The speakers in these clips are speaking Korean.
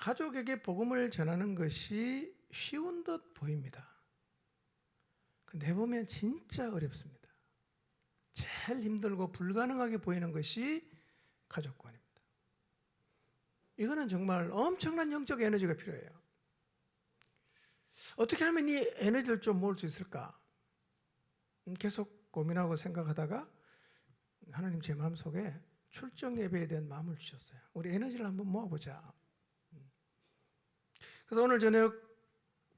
가족에게 복음을 전하는 것이 쉬운 듯 보입니다. 근데 해보면 진짜 어렵습니다. 제일 힘들고 불가능하게 보이는 것이 가족관입니다. 이거는 정말 엄청난 영적 에너지가 필요해요. 어떻게 하면 이 에너지를 좀 모을 수 있을까? 계속 고민하고 생각하다가 하나님 제 마음속에 출정 예배에 대한 마음을 주셨어요. 우리 에너지를 한번 모아보자. 그래서 오늘 저녁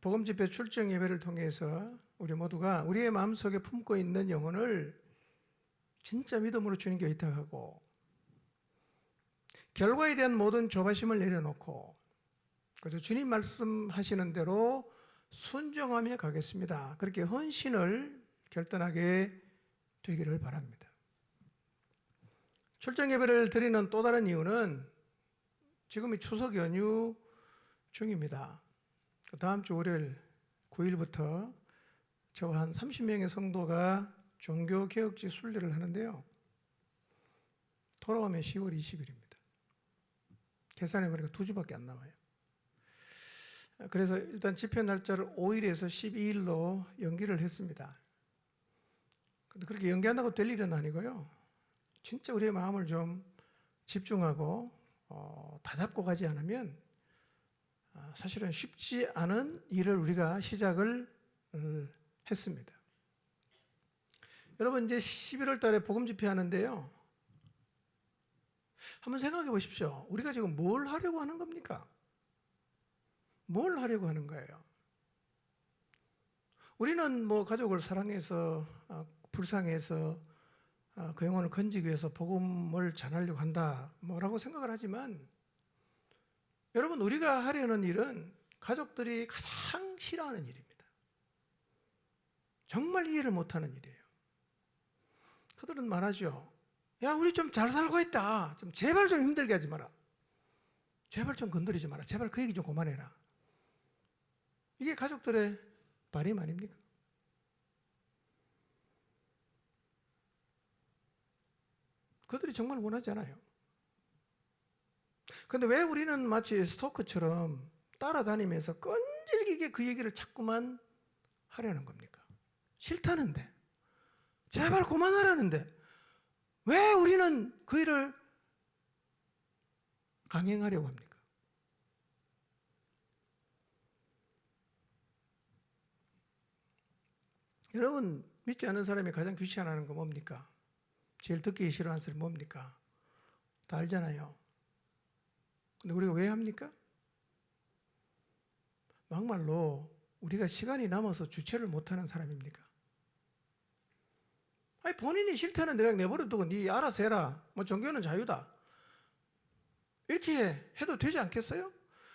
복음 집회 출정 예배를 통해서 우리 모두가 우리의 마음속에 품고 있는 영혼을 진짜 믿음으로 주님께 의탁하고 결과에 대한 모든 조바심을 내려놓고 그래서 주님 말씀하시는 대로 순종하며 가겠습니다. 그렇게 헌신을 결단하게 되기를 바랍니다. 출정 예배를 드리는 또 다른 이유는 지금이 추석 연휴 중입니다. 다음 주 월요일 9일부터 저와 한 30명의 성도가 종교개혁지 순례를 하는데요. 돌아오면 10월 20일입니다. 계산해보니까 2주밖에 안 남아요. 그래서 일단 집회 날짜를 5일에서 12일로 연기를 했습니다. 근데 그렇게 연기한다고 될 일은 아니고요. 진짜 우리의 마음을 좀 집중하고 다잡고 가지 않으면 사실은 쉽지 않은 일을 우리가 시작을 했습니다. 여러분 이제 11월 달에 복음 집회 하는데요. 한번 생각해 보십시오. 우리가 지금 뭘 하려고 하는 겁니까? 뭘 하려고 하는 거예요? 우리는 뭐 가족을 사랑해서 불쌍해서 그 영혼을 건지기 위해서 복음을 전하려고 한다 뭐라고 생각을 하지만 여러분 우리가 하려는 일은 가족들이 가장 싫어하는 일입니다. 정말 이해를 못하는 일이에요. 그들은 말하죠. 야 우리 좀 잘 살고 있다. 좀 제발 좀 힘들게 하지 마라. 제발 좀 건드리지 마라. 제발 그 얘기 좀 그만해라. 이게 가족들의 바람 아닙니까? 그들이 정말 원하지 않아요. 그런데 왜 우리는 마치 스토커처럼 따라다니면서 끈질기게 그 얘기를 자꾸만 하려는 겁니까? 싫다는데, 제발 그만하라는데 왜 우리는 그 일을 강행하려고 합니까? 여러분 믿지 않는 사람이 가장 귀찮아하는 거 뭡니까? 제일 듣기 싫어하는 소리 뭡니까? 다 알잖아요. 근데 우리가 왜 합니까? 막말로 우리가 시간이 남아서 주체를 못하는 사람입니까? 아니 본인이 싫다는데 그냥 내버려두고 네 알아서 해라. 뭐 종교는 자유다. 이렇게 해도 되지 않겠어요?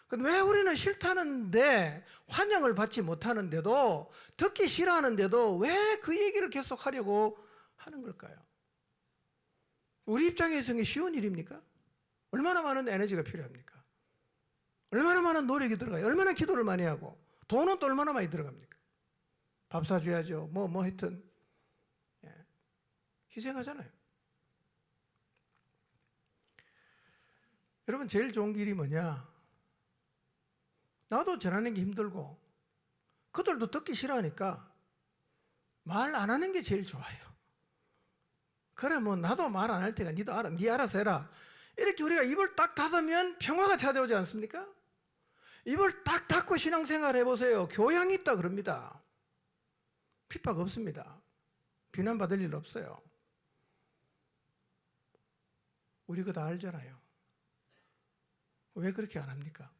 근데 왜 우리는 싫다는데 환영을 받지 못하는데도 듣기 싫어하는데도 왜 그 얘기를 계속 하려고 하는 걸까요? 우리 입장에서는 쉬운 일입니까? 얼마나 많은 에너지가 필요합니까? 얼마나 많은 노력이 들어가요? 얼마나 기도를 많이 하고 돈은 또 얼마나 많이 들어갑니까? 밥 사줘야죠. 뭐 하여튼 희생하잖아요. 여러분 제일 좋은 길이 뭐냐? 나도 전하는 게 힘들고 그들도 듣기 싫어하니까 말 안 하는 게 제일 좋아요. 그래 뭐 나도 말 안 할 테니까 네 알아서 해라. 이렇게 우리가 입을 딱 닫으면 평화가 찾아오지 않습니까? 입을 딱 닫고 신앙생활 해보세요. 교양이 있다 그럽니다. 핍박 없습니다. 비난받을 일 없어요. 우리 그거 다 알잖아요. 왜 그렇게 안 합니까?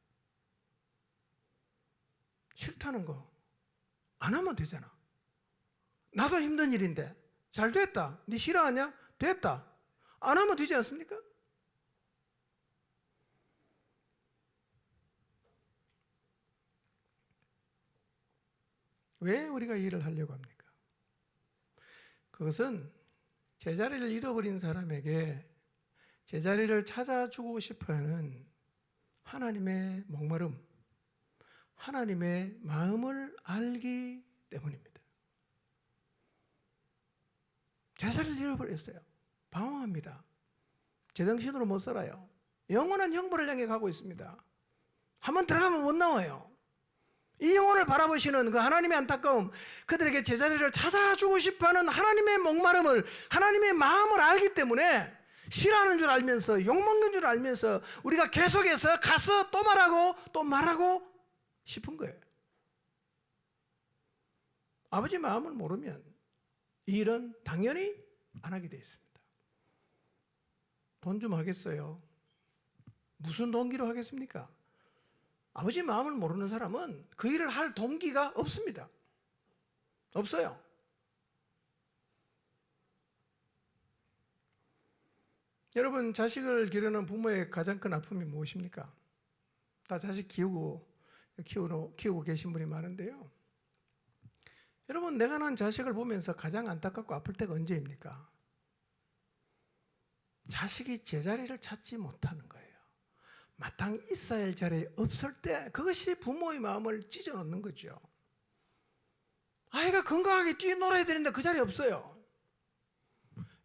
싫다는 거 안 하면 되잖아. 나도 힘든 일인데 잘 됐다. 네 싫어하냐? 됐다. 안 하면 되지 않습니까? 왜 우리가 일을 하려고 합니까? 그것은 제자리를 잃어버린 사람에게 제자리를 찾아주고 싶어하는 하나님의 목마름, 하나님의 마음을 알기 때문입니다. 제자리를 잃어버렸어요. 방황합니다. 제정신으로 못 살아요. 영원한 형벌을 향해 가고 있습니다. 한번 들어가면 못 나와요. 이 영혼을 바라보시는 그 하나님의 안타까움, 그들에게 제자리를 찾아주고 싶어하는 하나님의 목마름을, 하나님의 마음을 알기 때문에 싫어하는 줄 알면서, 욕먹는 줄 알면서 우리가 계속해서 가서 또 말하고 또 말하고 싶은 거예요. 아버지 마음을 모르면 이 일은 당연히 안 하게 되어 있습니다. 돈 좀 하겠어요. 무슨 동기로 하겠습니까? 아버지 마음을 모르는 사람은 그 일을 할 동기가 없습니다. 없어요. 여러분, 자식을 기르는 부모의 가장 큰 아픔이 무엇입니까? 다 자식 키우고 계신 분이 많은데요. 여러분, 내가 낳은 자식을 보면서 가장 안타깝고 아플 때가 언제입니까? 자식이 제자리를 찾지 못하는 거예요. 마땅히 있어야 할 자리에 없을 때, 그것이 부모의 마음을 찢어놓는 거죠. 아이가 건강하게 뛰놀아야 되는데 그 자리에 없어요.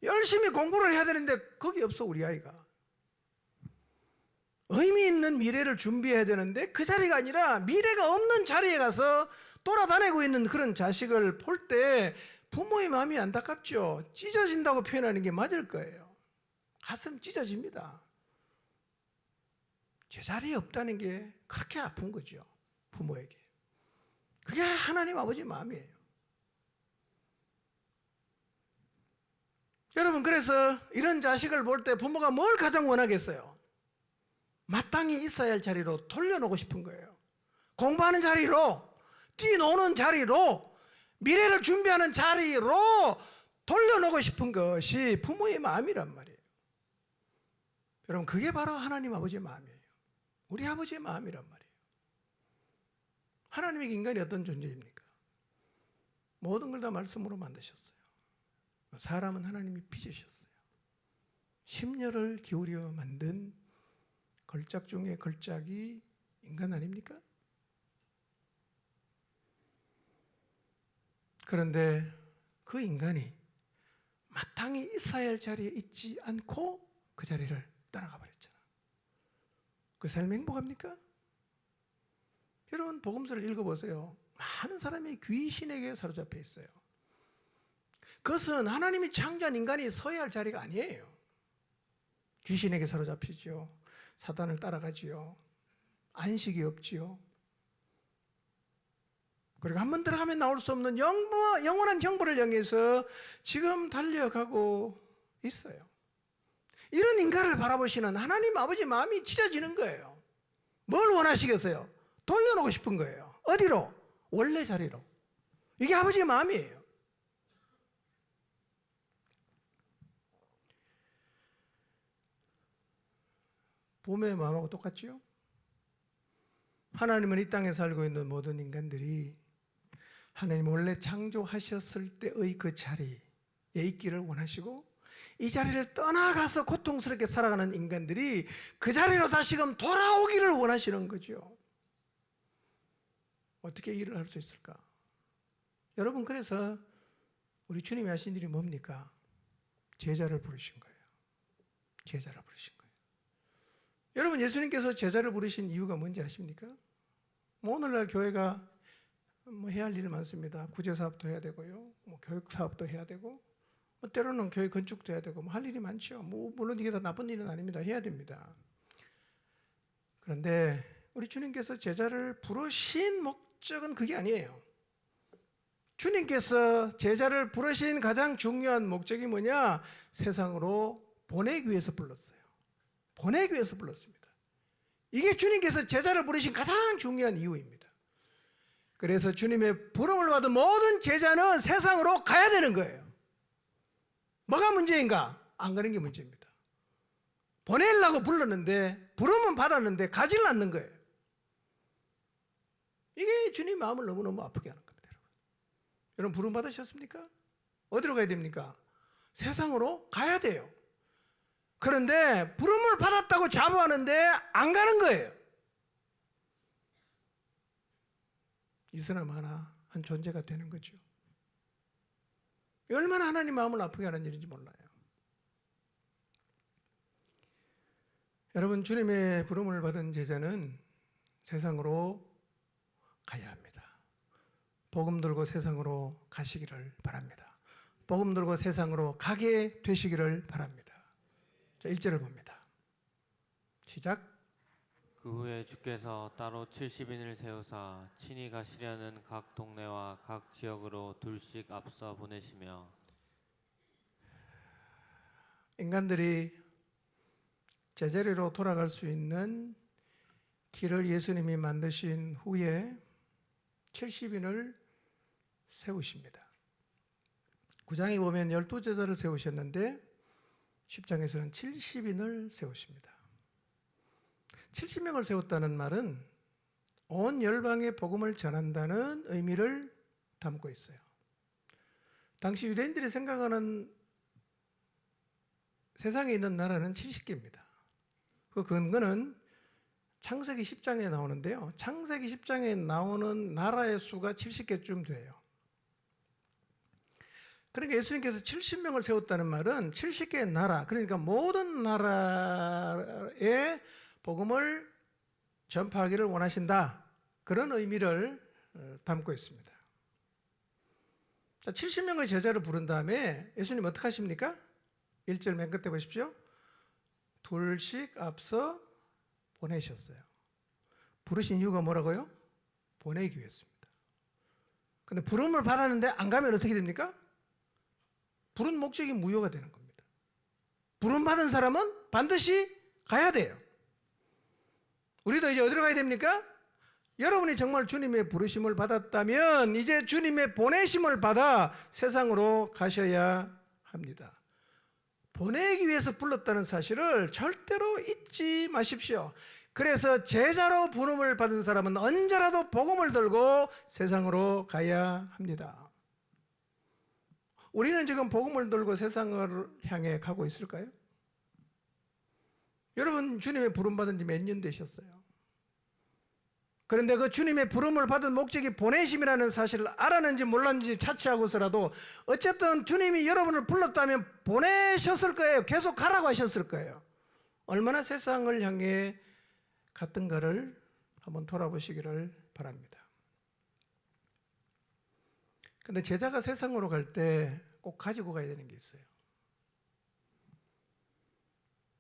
열심히 공부를 해야 되는데 거기 없어, 우리 아이가. 의미 있는 미래를 준비해야 되는데 그 자리가 아니라 미래가 없는 자리에 가서 돌아다니고 있는 그런 자식을 볼 때 부모의 마음이 안타깝죠. 찢어진다고 표현하는 게 맞을 거예요. 가슴 찢어집니다. 제자리에 없다는 게 그렇게 아픈 거죠, 부모에게. 그게 하나님 아버지 마음이에요. 여러분, 그래서 이런 자식을 볼 때 부모가 뭘 가장 원하겠어요? 마땅히 있어야 할 자리로 돌려놓고 싶은 거예요. 공부하는 자리로, 뛰노는 자리로, 미래를 준비하는 자리로 돌려놓고 싶은 것이 부모의 마음이란 말이에요. 여러분, 그게 바로 하나님 아버지의 마음이에요. 우리 아버지의 마음이란 말이에요. 하나님의 인간이 어떤 존재입니까? 모든 걸 다 말씀으로 만드셨어요. 사람은 하나님이 빚으셨어요. 심려를 기울여 만든 걸작 중에 걸작이 인간 아닙니까? 그런데 그 인간이 마땅히 있어야 할 자리에 있지 않고 그 자리를 떠나가 버렸잖아. 그 삶이 행복합니까? 여러분, 복음서를 읽어보세요. 많은 사람이 귀신에게 사로잡혀 있어요. 그것은 하나님이 창조한 인간이 서야 할 자리가 아니에요. 귀신에게 사로잡히죠. 사단을 따라가지요. 안식이 없지요. 그리고 한번 들어가면 나올 수 없는 영원한 형벌을 향해서 지금 달려가고 있어요. 이런 인간을 바라보시는 하나님 아버지 마음이 찢어지는 거예요. 뭘 원하시겠어요? 돌려놓고 싶은 거예요. 어디로? 원래 자리로. 이게 아버지의 마음이에요. 부모의 마음하고 똑같지요? 하나님은 이 땅에 살고 있는 모든 인간들이 하나님 원래 창조하셨을 때의 그 자리에 있기를 원하시고, 이 자리를 떠나가서 고통스럽게 살아가는 인간들이 그 자리로 다시금 돌아오기를 원하시는 거죠. 어떻게 일을 할 수 있을까? 여러분, 그래서 우리 주님이 하신 일이 뭡니까? 제자를 부르신 거예요. 제자를 부르신 거예요. 여러분, 예수님께서 제자를 부르신 이유가 뭔지 아십니까? 오늘날 교회가 해야 할 일이 많습니다. 구제사업도 해야 되고요, 교육사업도 해야 되고, 때로는 교회 건축도 해야 되고, 할 일이 많죠. 물론 이게 다 나쁜 일은 아닙니다. 해야 됩니다. 그런데 우리 주님께서 제자를 부르신 목적은 그게 아니에요. 주님께서 제자를 부르신 가장 중요한 목적이 뭐냐? 세상으로 보내기 위해서 불렀어요. 보내기 위해서 불렀습니다. 이게 주님께서 제자를 부르신 가장 중요한 이유입니다. 그래서 주님의 부름을 받은 모든 제자는 세상으로 가야 되는 거예요. 뭐가 문제인가? 안 가는 게 문제입니다. 보내려고 불렀는데, 부름은 받았는데 가지를 않는 거예요. 이게 주님 마음을 너무너무 아프게 하는 겁니다. 여러분, 부름 받으셨습니까? 어디로 가야 됩니까? 세상으로 가야 돼요. 그런데 부름을 받았다고 자부하는데 안 가는 거예요. 이스나마나 한 존재가 되는 거죠. 얼마나 하나님 마음을 아프게 하는 일인지 몰라요. 여러분, 주님의 부름을 받은 제자는 세상으로 가야 합니다. 복음 들고 세상으로 가시기를 바랍니다. 복음 들고 세상으로 가게 되시기를 바랍니다. 자, 1절을 봅니다. 시작. 그 후에 주께서 따로 70인을 세우사 친히 가시려는 각 동네와 각 지역으로 둘씩 앞서 보내시며 인간들이 제자리로 돌아갈 수 있는 길을 예수님이 만드신 후에 70인을 세우십니다. 9장에 보면 12제자를 세우셨는데 10장에서는 70인을 세우십니다. 70명을 세웠다는 말은 온 열방에 복음을 전한다는 의미를 담고 있어요. 당시 유대인들이 생각하는 세상에 있는 나라는 70개입니다. 그 근거는 창세기 10장에 나오는데요. 창세기 10장에 나오는 나라의 수가 70개쯤 돼요. 그러니까 예수님께서 70명을 세웠다는 말은 70개의 나라, 그러니까 모든 나라에 복음을 전파하기를 원하신다. 그런 의미를 담고 있습니다. 자, 70명의 제자를 부른 다음에 예수님 어떻게 하십니까? 1절 맨 끝에 보십시오. 둘씩 앞서 보내셨어요. 부르신 이유가 뭐라고요? 보내기 위해서입니다. 근데 부름을 받았는데 안 가면 어떻게 됩니까? 부른 목적이 무효가 되는 겁니다. 부름 받은 사람은 반드시 가야 돼요. 우리도 이제 어디로 가야 됩니까? 여러분이 정말 주님의 부르심을 받았다면 이제 주님의 보내심을 받아 세상으로 가셔야 합니다. 보내기 위해서 불렀다는 사실을 절대로 잊지 마십시오. 그래서 제자로 부름을 받은 사람은 언제라도 복음을 들고 세상으로 가야 합니다. 우리는 지금 복음을 들고 세상을 향해 가고 있을까요? 여러분 주님의 부름 받은 지 몇 년 되셨어요? 그런데 그 주님의 부름을 받은 목적이 보내심이라는 사실을 알았는지 몰랐는지 차치하고서라도 어쨌든 주님이 여러분을 불렀다면 보내셨을 거예요. 계속 가라고 하셨을 거예요. 얼마나 세상을 향해 갔던가를 한번 돌아보시기를 바랍니다. 근데 제자가 세상으로 갈 때 꼭 가지고 가야 되는 게 있어요.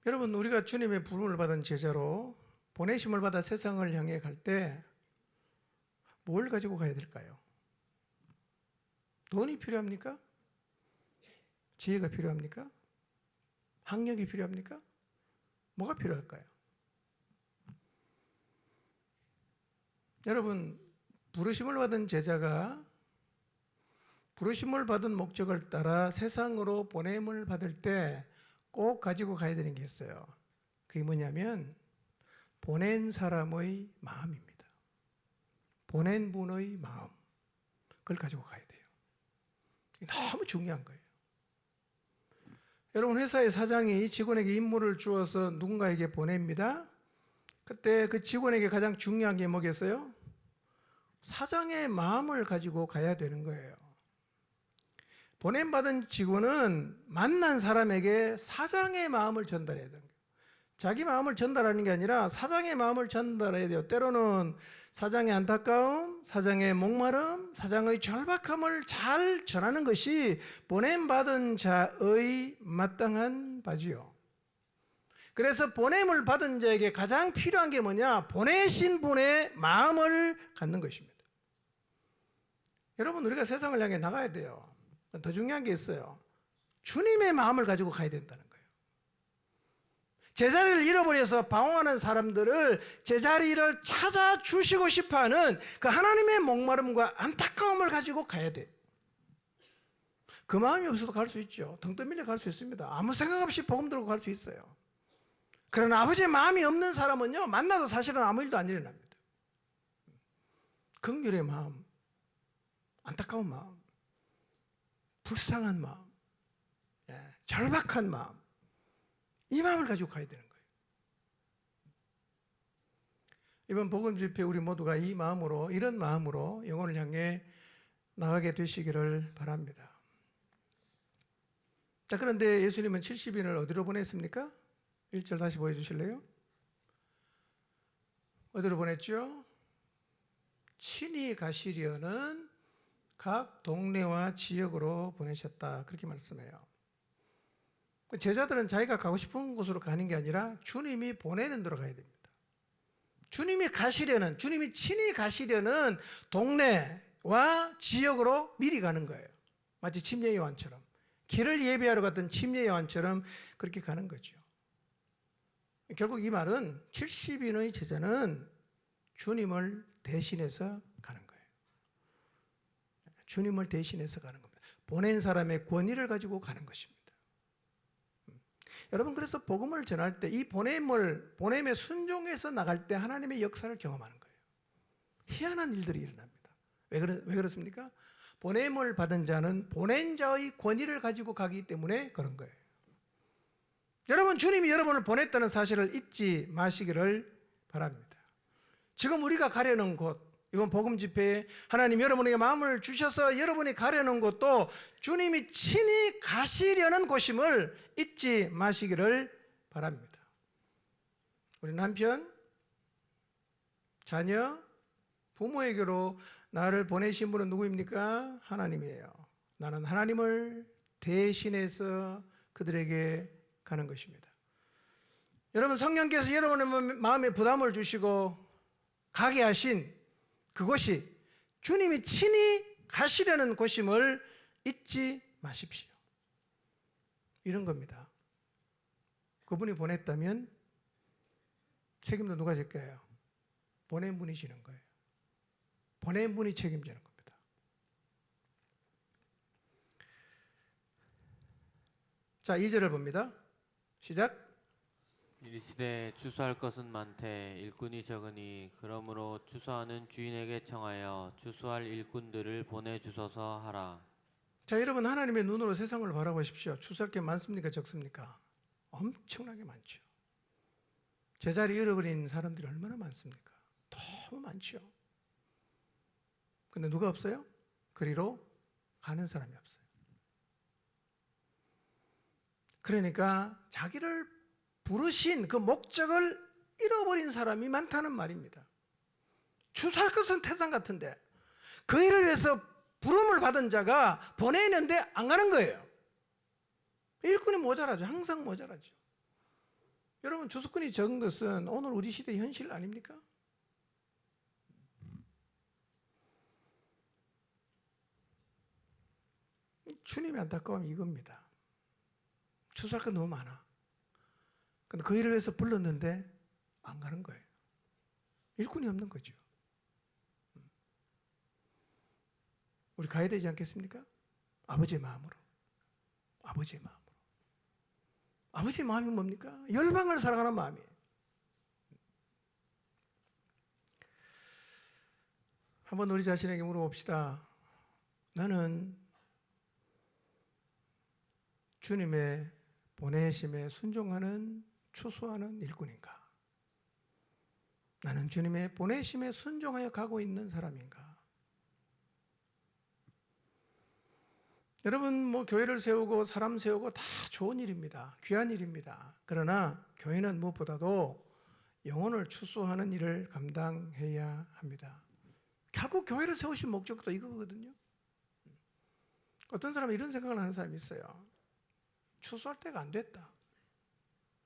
여러분 우리가 주님의 부름을 받은 제자로 보내심을 받아 세상을 향해 갈 때 뭘 가지고 가야 될까요? 돈이 필요합니까? 지혜가 필요합니까? 학력이 필요합니까? 뭐가 필요할까요? 여러분 부르심을 받은 제자가 부르심을 받은 목적을 따라 세상으로 보냄을 받을 때 꼭 가지고 가야 되는 게 있어요. 그게 뭐냐면 보낸 사람의 마음입니다. 보낸 분의 마음. 그걸 가지고 가야 돼요. 이게 너무 중요한 거예요. 여러분 회사의 사장이 직원에게 임무를 주어서 누군가에게 보냅니다. 그때 그 직원에게 가장 중요한 게 뭐겠어요? 사장의 마음을 가지고 가야 되는 거예요. 보냄받은 직원은 만난 사람에게 사장의 마음을 전달해야 되는 거예요. 자기 마음을 전달하는 게 아니라 사장의 마음을 전달해야 돼요. 때로는 사장의 안타까움, 사장의 목마름, 사장의 절박함을 잘 전하는 것이 보냄받은 자의 마땅한 바지요. 그래서 보냄을 받은 자에게 가장 필요한 게 뭐냐? 보내신 분의 마음을 갖는 것입니다. 여러분 우리가 세상을 향해 나가야 돼요. 더 중요한 게 있어요. 주님의 마음을 가지고 가야 된다는 거예요. 제자리를 잃어버려서 방황하는 사람들을 제자리를 찾아주시고 싶어하는 그 하나님의 목마름과 안타까움을 가지고 가야 돼요. 그 마음이 없어도 갈 수 있죠. 등 떠밀려 갈 수 있습니다. 아무 생각 없이 복음 들고 갈 수 있어요. 그러나 아버지의 마음이 없는 사람은요 만나도 사실은 아무 일도 안 일어납니다. 긍휼의 마음, 안타까운 마음, 불쌍한 마음, 절박한 마음, 이 마음을 가지고 가야 되는 거예요. 이번 복음 집회 우리 모두가 이 마음으로, 이런 마음으로 영혼을 향해 나가게 되시기를 바랍니다. 자, 그런데 예수님은 70인을 어디로 보냈습니까? 1절 다시 보여주실래요? 어디로 보냈죠? 친히 가시려는 각 동네와 지역으로 보내셨다. 그렇게 말씀해요. 제자들은 자기가 가고 싶은 곳으로 가는 게 아니라 주님이 보내는 데로 가야 됩니다. 주님이 친히 가시려는 동네와 지역으로 미리 가는 거예요. 마치 침례 요한처럼. 길을 예비하러 갔던 침례 요한처럼 그렇게 가는 거죠. 결국 이 말은 70인의 제자는 주님을 대신해서 가는 거예요. 주님을 대신해서 가는 겁니다. 보낸 사람의 권위를 가지고 가는 것입니다. 여러분, 그래서 복음을 전할 때 이 보냄에 순종해서 나갈 때 하나님의 역사를 경험하는 거예요. 희한한 일들이 일어납니다. 왜 그렇습니까? 보냄을 받은 자는 보낸 자의 권위를 가지고 가기 때문에 그런 거예요. 여러분, 주님이 여러분을 보냈다는 사실을 잊지 마시기를 바랍니다. 지금 우리가 가려는 곳, 이건 복음 집회에 하나님 여러분에게 마음을 주셔서 여러분이 가려는 곳도 주님이 친히 가시려는 곳임을 잊지 마시기를 바랍니다. 우리 남편, 자녀, 부모에게로 나를 보내신 분은 누구입니까? 하나님이에요. 나는 하나님을 대신해서 그들에게 가는 것입니다. 여러분, 성령께서 여러분의 마음에 부담을 주시고 가게 하신 그곳이 주님이 친히 가시려는 곳임을 잊지 마십시오. 이런 겁니다. 그분이 보냈다면 책임도 누가 질 거예요? 보낸 분이 지는 거예요. 보낸 분이 책임지는 겁니다. 자, 2절을 봅니다. 시작. 이르시되 추수할 것은 많되 일꾼이 적으니 그러므로 추수하는 주인에게 청하여 추수할 일꾼들을 보내주소서 하라. 자, 여러분, 하나님의 눈으로 세상을 바라보십시오. 추수할 게 많습니까? 적습니까? 엄청나게 많죠. 제자리 잃어버린 사람들이 얼마나 많습니까? 너무 많죠. 근데 누가 없어요? 그리로 가는 사람이 없어요. 그러니까 자기를 부르신 그 목적을 잃어버린 사람이 많다는 말입니다. 추수할 것은 태산 같은데 그 일을 위해서 부름을 받은 자가 보내는데 안 가는 거예요. 일꾼이 모자라죠. 항상 모자라죠. 여러분, 추수꾼이 적은 것은 오늘 우리 시대의 현실 아닙니까? 주님의 안타까움이 이겁니다. 추수할 건 너무 많아. 근데 그 일을 위해서 불렀는데 안 가는 거예요. 일꾼이 없는 거죠. 우리 가야 되지 않겠습니까? 아버지의 마음으로. 아버지의 마음으로. 아버지의 마음이 뭡니까? 열방을 사랑하는 마음이에요. 한번 우리 자신에게 물어봅시다. 나는 주님의 보내심에 순종하는 추수하는 일꾼인가? 나는 주님의 보내심에 순종하여 가고 있는 사람인가? 여러분, 뭐 교회를 세우고 사람 세우고 다 좋은 일입니다. 귀한 일입니다. 그러나 교회는 무엇보다도 영혼을 추수하는 일을 감당해야 합니다. 결국 교회를 세우신 목적도 이거거든요. 어떤 사람은 이런 생각을 하는 사람이 있어요. 추수할 때가 안 됐다.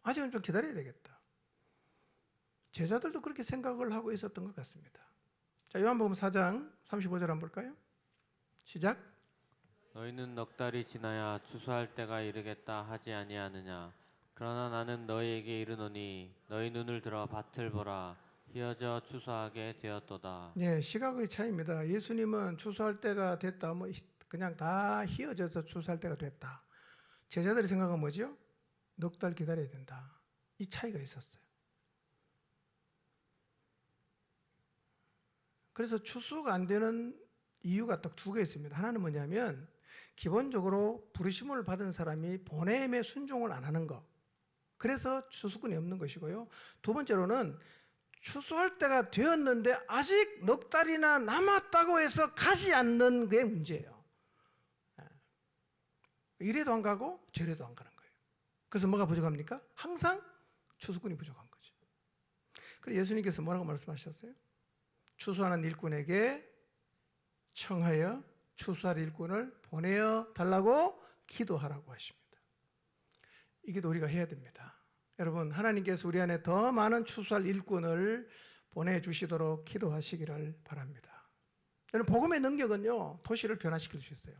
아직은 좀 기다려야 되겠다. 제자들도 그렇게 생각을 하고 있었던 것 같습니다. 자, 요한복음 4장 35절 한번 볼까요? 시작. 너희는 넉 달이 지나야 추수할 때가 이르겠다 하지 아니하느냐. 그러나 나는 너희에게 이르노니 너희 눈을 들어 밭을 보라. 휘어져 추수하게 되었도다. 네, 시각의 차이입니다. 예수님은 추수할 때가 됐다. 뭐 그냥 다 휘어져서 추수할 때가 됐다. 제자들의 생각은 뭐죠? 넉 달 기다려야 된다. 이 차이가 있었어요. 그래서 추수가 안 되는 이유가 딱 두 개 있습니다. 하나는 뭐냐면 기본적으로 부르심을 받은 사람이 보냄에 순종을 안 하는 것. 그래서 추수꾼이 없는 것이고요. 두 번째로는 추수할 때가 되었는데 아직 넉 달이나 남았다고 해서 가지 않는 게 문제예요. 이래도 안 가고 저래도 안 가는 거예요. 그래서 뭐가 부족합니까? 항상 추수꾼이 부족한 거죠. 그래서 예수님께서 뭐라고 말씀하셨어요? 추수하는 일꾼에게 청하여 추수할 일꾼을 보내어 달라고 기도하라고 하십니다. 이 기도 우리가 해야 됩니다. 여러분, 하나님께서 우리 안에 더 많은 추수할 일꾼을 보내주시도록 기도하시기를 바랍니다. 여러분, 복음의 능력은요, 도시를 변화시킬 수 있어요.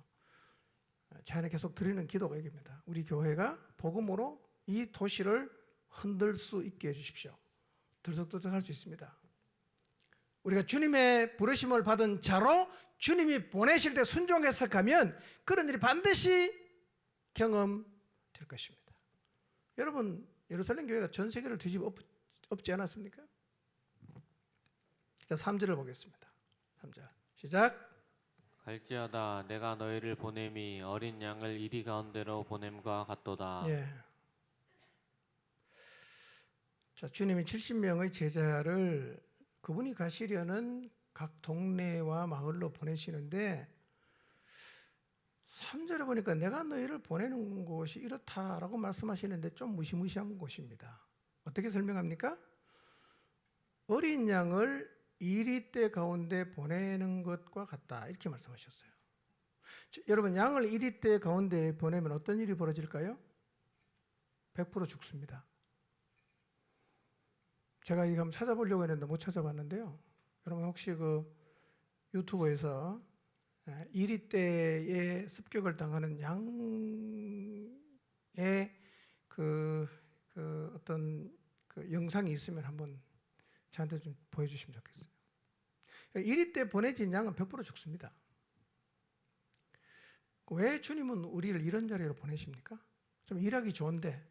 제 안에 계속 드리는 기도가 이겁니다. 우리 교회가 복음으로 이 도시를 흔들 수 있게 해주십시오. 들썩들썩할 수 있습니다. 우리가 주님의 부르심을 받은 자로 주님이 보내실 때 순종해서 가면 그런 일이 반드시 경험될 것입니다. 여러분, 예루살렘 교회가 전 세계를 뒤집어 엎지 않았습니까? 자, 3절을 보겠습니다. 3절 시작. 갈지어다 내가 너희를 보냄이 어린 양을 이리 가운데로 보냄과 같도다. 예. 자, 주님이 70명의 제자를 그분이 가시려는 각 동네와 마을로 보내시는데 3절에 보니까 내가 너희를 보내는 곳이 이렇다라고 말씀하시는데 좀 무시무시한 곳입니다. 어떻게 설명합니까? 어린 양을 이리떼 가운데 보내는 것과 같다 이렇게 말씀하셨어요. 여러분, 양을 이리떼 가운데 보내면 어떤 일이 벌어질까요? 100% 죽습니다. 제가 이거 한번 찾아보려고 했는데 못 찾아봤는데요. 여러분, 혹시 그 유튜브에서 이리떼의 습격을 당하는 양의 그 어떤 그 영상이 있으면 한번 저한테 좀 보여주시면 좋겠어요. 이리떼 보내진 양은 100% 죽습니다. 왜 주님은 우리를 이런 자리로 보내십니까? 좀 일하기 좋은데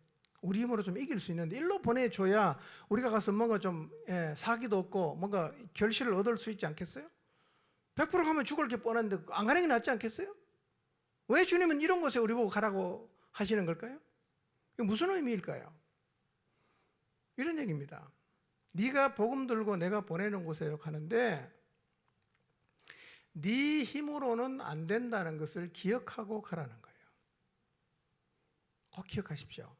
우리 힘으로 좀 이길 수 있는데 일로 보내줘야 우리가 가서 뭔가 좀 사기도 없고 뭔가 결실을 얻을 수 있지 않겠어요? 100% 가면 죽을 게 뻔한데 안 가는 게 낫지 않겠어요? 왜 주님은 이런 곳에 우리 보고 가라고 하시는 걸까요? 이게 무슨 의미일까요? 이런 얘기입니다. 네가 복음 들고 내가 보내는 곳에 가는데 네 힘으로는 안 된다는 것을 기억하고 가라는 거예요. 꼭 기억하십시오.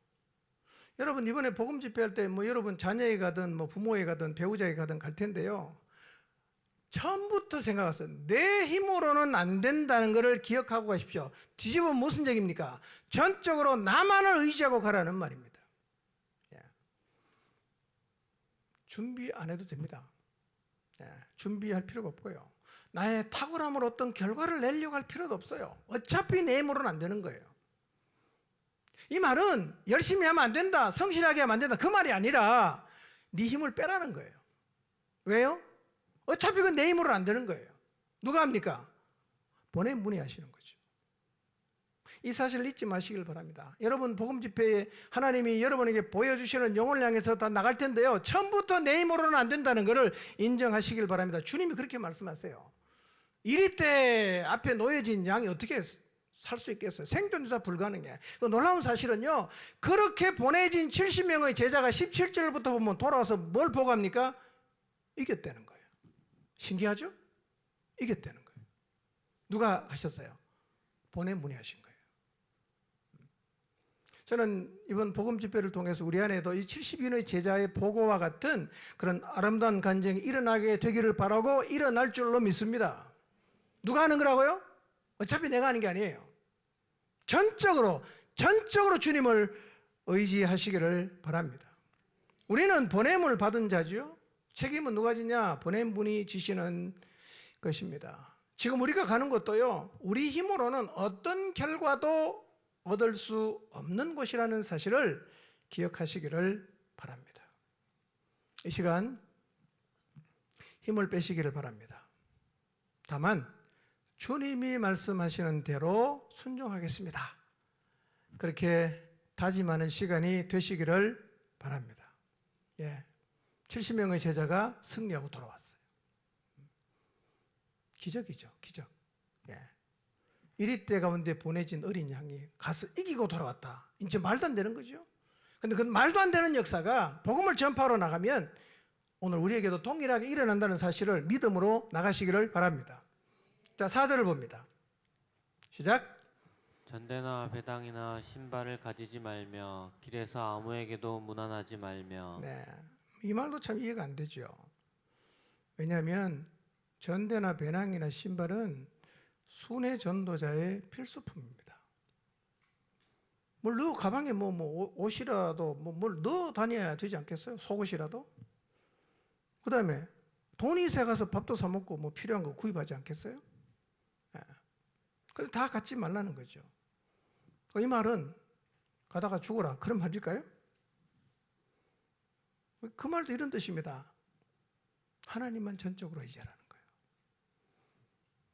여러분, 이번에 복음 집회할 때 뭐 여러분 자녀에 가든 뭐 부모에 가든 배우자에 가든 갈 텐데요. 처음부터 생각하세요. 내 힘으로는 안 된다는 것을 기억하고 가십시오. 뒤집으면 무슨 얘기입니까? 전적으로 나만을 의지하고 가라는 말입니다. 준비 안 해도 됩니다. 준비할 필요가 없고요. 나의 탁월함으로 어떤 결과를 내려고 할 필요도 없어요. 어차피 내 힘으로는 안 되는 거예요. 이 말은 열심히 하면 안 된다, 성실하게 하면 안 된다, 그 말이 아니라 네 힘을 빼라는 거예요. 왜요? 어차피 그건 내 힘으로는 안 되는 거예요. 누가 합니까? 보낸 분이 하시는 거죠. 이 사실을 잊지 마시길 바랍니다. 여러분, 복음 집회에 하나님이 여러분에게 보여주시는 영혼을 향해서 다 나갈 텐데요. 처음부터 내 힘으로는 안 된다는 것을 인정하시길 바랍니다. 주님이 그렇게 말씀하세요. 이리떼 앞에 놓여진 양이 어떻게 살 수 있겠어요? 생존조차 불가능해. 그 놀라운 사실은요, 그렇게 보내진 70명의 제자가 17절부터 보면 돌아와서 뭘 보고합니까? 이겼다는 거예요. 신기하죠? 이겼다는 거예요. 누가 하셨어요? 보낸 분이 하신 거예요. 저는 이번 복음 집회를 통해서 우리 안에도 이 70인의 제자의 보고와 같은 그런 아름다운 간증이 일어나게 되기를 바라고 일어날 줄로 믿습니다. 누가 하는 거라고요? 어차피 내가 하는 게 아니에요. 전적으로 주님을 의지하시기를 바랍니다. 우리는 보냄을 받은 자죠. 책임은 누가 지냐? 보낸 분이 지시는 것입니다. 지금 우리가 가는 것도요, 우리 힘으로는 어떤 결과도 얻을 수 없는 곳이라는 사실을 기억하시기를 바랍니다. 이 시간 힘을 빼시기를 바랍니다. 다만 주님이 말씀하시는 대로 순종하겠습니다. 그렇게 다짐하는 시간이 되시기를 바랍니다. 70명의 제자가 승리하고 돌아왔어요. 기적이죠, 기적. 이리떼 가운데 보내진 어린 양이 가서 이기고 돌아왔다. 이제 말도 안 되는 거죠. 그런데 그 말도 안 되는 역사가 복음을 전파하러 나가면 오늘 우리에게도 동일하게 일어난다는 사실을 믿음으로 나가시기를 바랍니다. 자, 4절을 봅니다. 시작. 전대나 배당이나 신발을 가지지 말며 길에서 아무에게도 무난하지 말며. 네, 이 말도 참 이해가 안 되죠. 왜냐하면 전대나 배낭이나 신발은 순회 전도자의 필수품입니다. 뭘 넣어 가방에 옷이라도 뭘 넣어 다녀야 되지 않겠어요? 속옷이라도. 그 다음에 돈이 새 가서 밥도 사 먹고 뭐 필요한 거 구입하지 않겠어요? 그래서 다 갖지 말라는 거죠. 이 말은 가다가 죽어라 그런 말일까요? 그 말도 이런 뜻입니다. 하나님만 전적으로 의지하라는 거예요.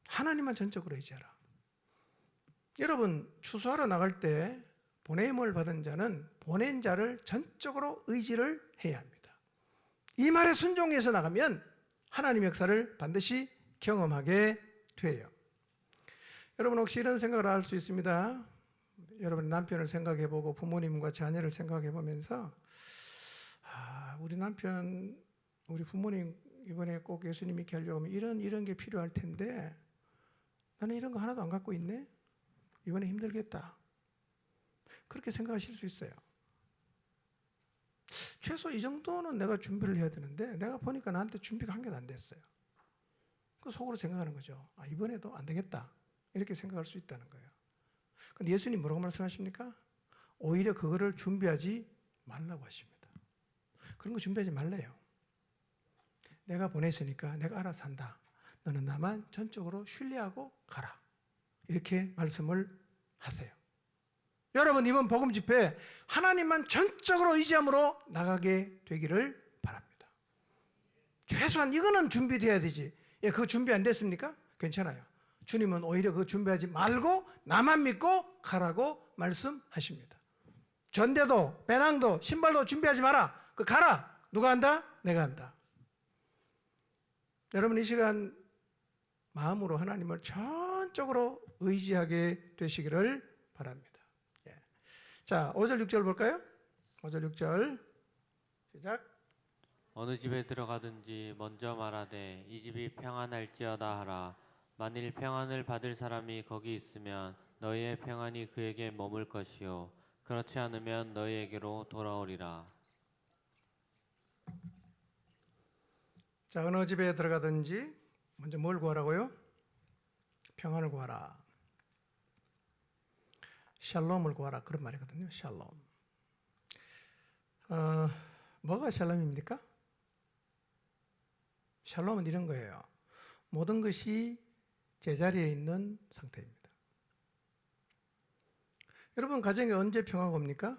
하나님만 전적으로 의지하라. 여러분 추수하러 나갈 때 보냄을 받은 자는 보낸 자를 전적으로 의지를 해야 합니다. 이 말에 순종해서 나가면 하나님의 역사를 반드시 경험하게 돼요. 여러분 혹시 이런 생각을 할 수 있습니다. 여러분 남편을 생각해보고 부모님과 자녀를 생각해보면서 우리 남편, 우리 부모님 이번에 꼭 예수님 믿게 하려고 하면 이런 게 필요할 텐데 나는 이런 거 하나도 안 갖고 있네. 이번에 힘들겠다. 그렇게 생각하실 수 있어요. 최소 이 정도는 내가 준비를 해야 되는데 내가 보니까 나한테 준비가 한 개도 안 됐어요. 그 속으로 생각하는 거죠. 이번에도 안 되겠다. 이렇게 생각할 수 있다는 거예요. 근데 예수님 뭐라고 말씀하십니까? 오히려 그거를 준비하지 말라고 하십니다. 그런 거 준비하지 말래요. 내가 보냈으니까 내가 알아서 한다. 너는 나만 전적으로 신뢰하고 가라. 이렇게 말씀을 하세요. 여러분 이번 복음 집회 하나님만 전적으로 의지함으로 나가게 되기를 바랍니다. 최소한 이거는 준비돼야 되지. 그거 준비 안 됐습니까? 괜찮아요. 주님은 오히려 그거 준비하지 말고 나만 믿고 가라고 말씀하십니다. 전대도 배낭도 신발도 준비하지 마라. 그 가라. 누가 한다? 내가 한다. 여러분 이 시간 마음으로 하나님을 전적으로 의지하게 되시기를 바랍니다. 자, 5절 6절 볼까요? 5절 6절 시작. 어느 집에 들어가든지 먼저 말하되 이 집이 평안할지어다 하라. 만일 평안을 받을 사람이 거기 있으면 너희의 평안이 그에게 머물 것이요 그렇지 않으면 너희에게로 돌아오리라. 자, 어느 집에 들어가든지 먼저 뭘 구하라고요? 평안을 구하라. 샬롬을 구하라 그런 말이거든요. 샬롬. 뭐가 샬롬입니까? 샬롬은 이런 거예요. 모든 것이 제자리에 있는 상태입니다. 여러분 가정에 언제 평화가 옵니까?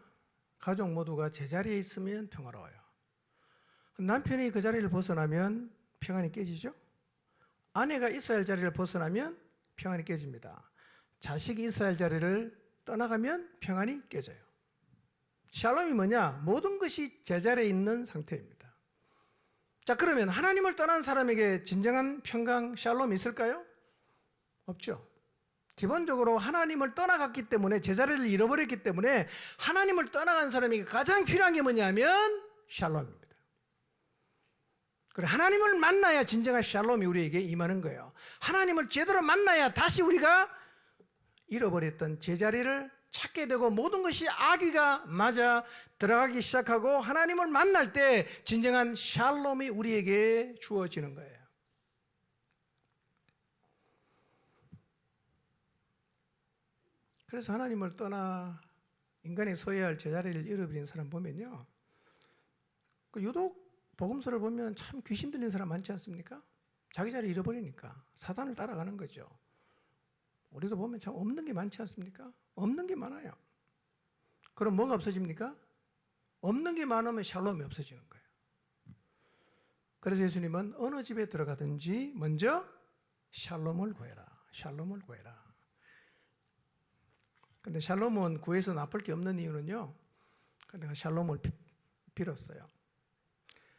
가족 모두가 제자리에 있으면 평화로워요. 남편이 그 자리를 벗어나면 평안이 깨지죠. 아내가 있어야 할 자리를 벗어나면 평안이 깨집니다. 자식이 있어야 할 자리를 떠나가면 평안이 깨져요. 샬롬이 뭐냐? 모든 것이 제자리에 있는 상태입니다. 자, 그러면 하나님을 떠난 사람에게 진정한 평강, 샬롬이 있을까요? 없죠. 기본적으로 하나님을 떠나갔기 때문에 제자리를 잃어버렸기 때문에 하나님을 떠나간 사람에게 가장 필요한 게 뭐냐면 샬롬입니다. 그래, 하나님을 만나야 진정한 샬롬이 우리에게 임하는 거예요. 하나님을 제대로 만나야 다시 우리가 잃어버렸던 제자리를 찾게 되고 모든 것이 아귀가 맞아 들어가기 시작하고 하나님을 만날 때 진정한 샬롬이 우리에게 주어지는 거예요. 그래서 하나님을 떠나 인간이 서야 할 제자리를 잃어버린 사람 보면요, 유독 복음서를 보면 참 귀신 들린 사람 많지 않습니까? 자기 자리 잃어버리니까 사단을 따라가는 거죠. 우리도 보면 참 없는 게 많지 않습니까? 없는 게 많아요. 그럼 뭐가 없어집니까? 없는 게 많으면 샬롬이 없어지는 거예요. 그래서 예수님은 어느 집에 들어가든지 먼저 샬롬을 구해라. 샬롬을 구해라. 근데 샬롬은 구해서 나쁠 게 없는 이유는요, 내가 샬롬을 빌었어요.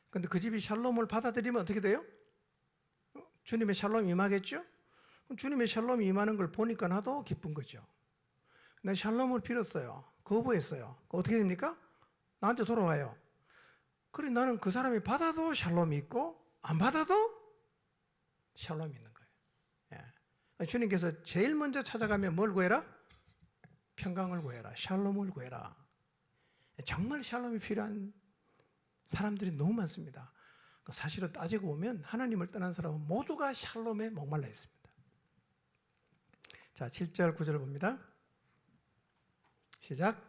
근데 그 집이 샬롬을 받아들이면 어떻게 돼요? 주님의 샬롬이 임하겠죠? 주님의 샬롬이 임하는 걸 보니까 나도 기쁜 거죠. 내가 샬롬을 빌었어요. 거부했어요. 어떻게 됩니까? 나한테 돌아와요. 그래, 나는 그 사람이 받아도 샬롬이 있고 안 받아도 샬롬이 있는 거예요. 예. 주님께서 제일 먼저 찾아가면 뭘 구해라? 평강을 구해라. 샬롬을 구해라. 정말 샬롬이 필요한 사람들이 너무 많습니다. 사실은 따지고 보면 하나님을 떠난 사람은 모두가 샬롬에 목말라 있습니다. 자, 7절 9절 봅니다. 시작.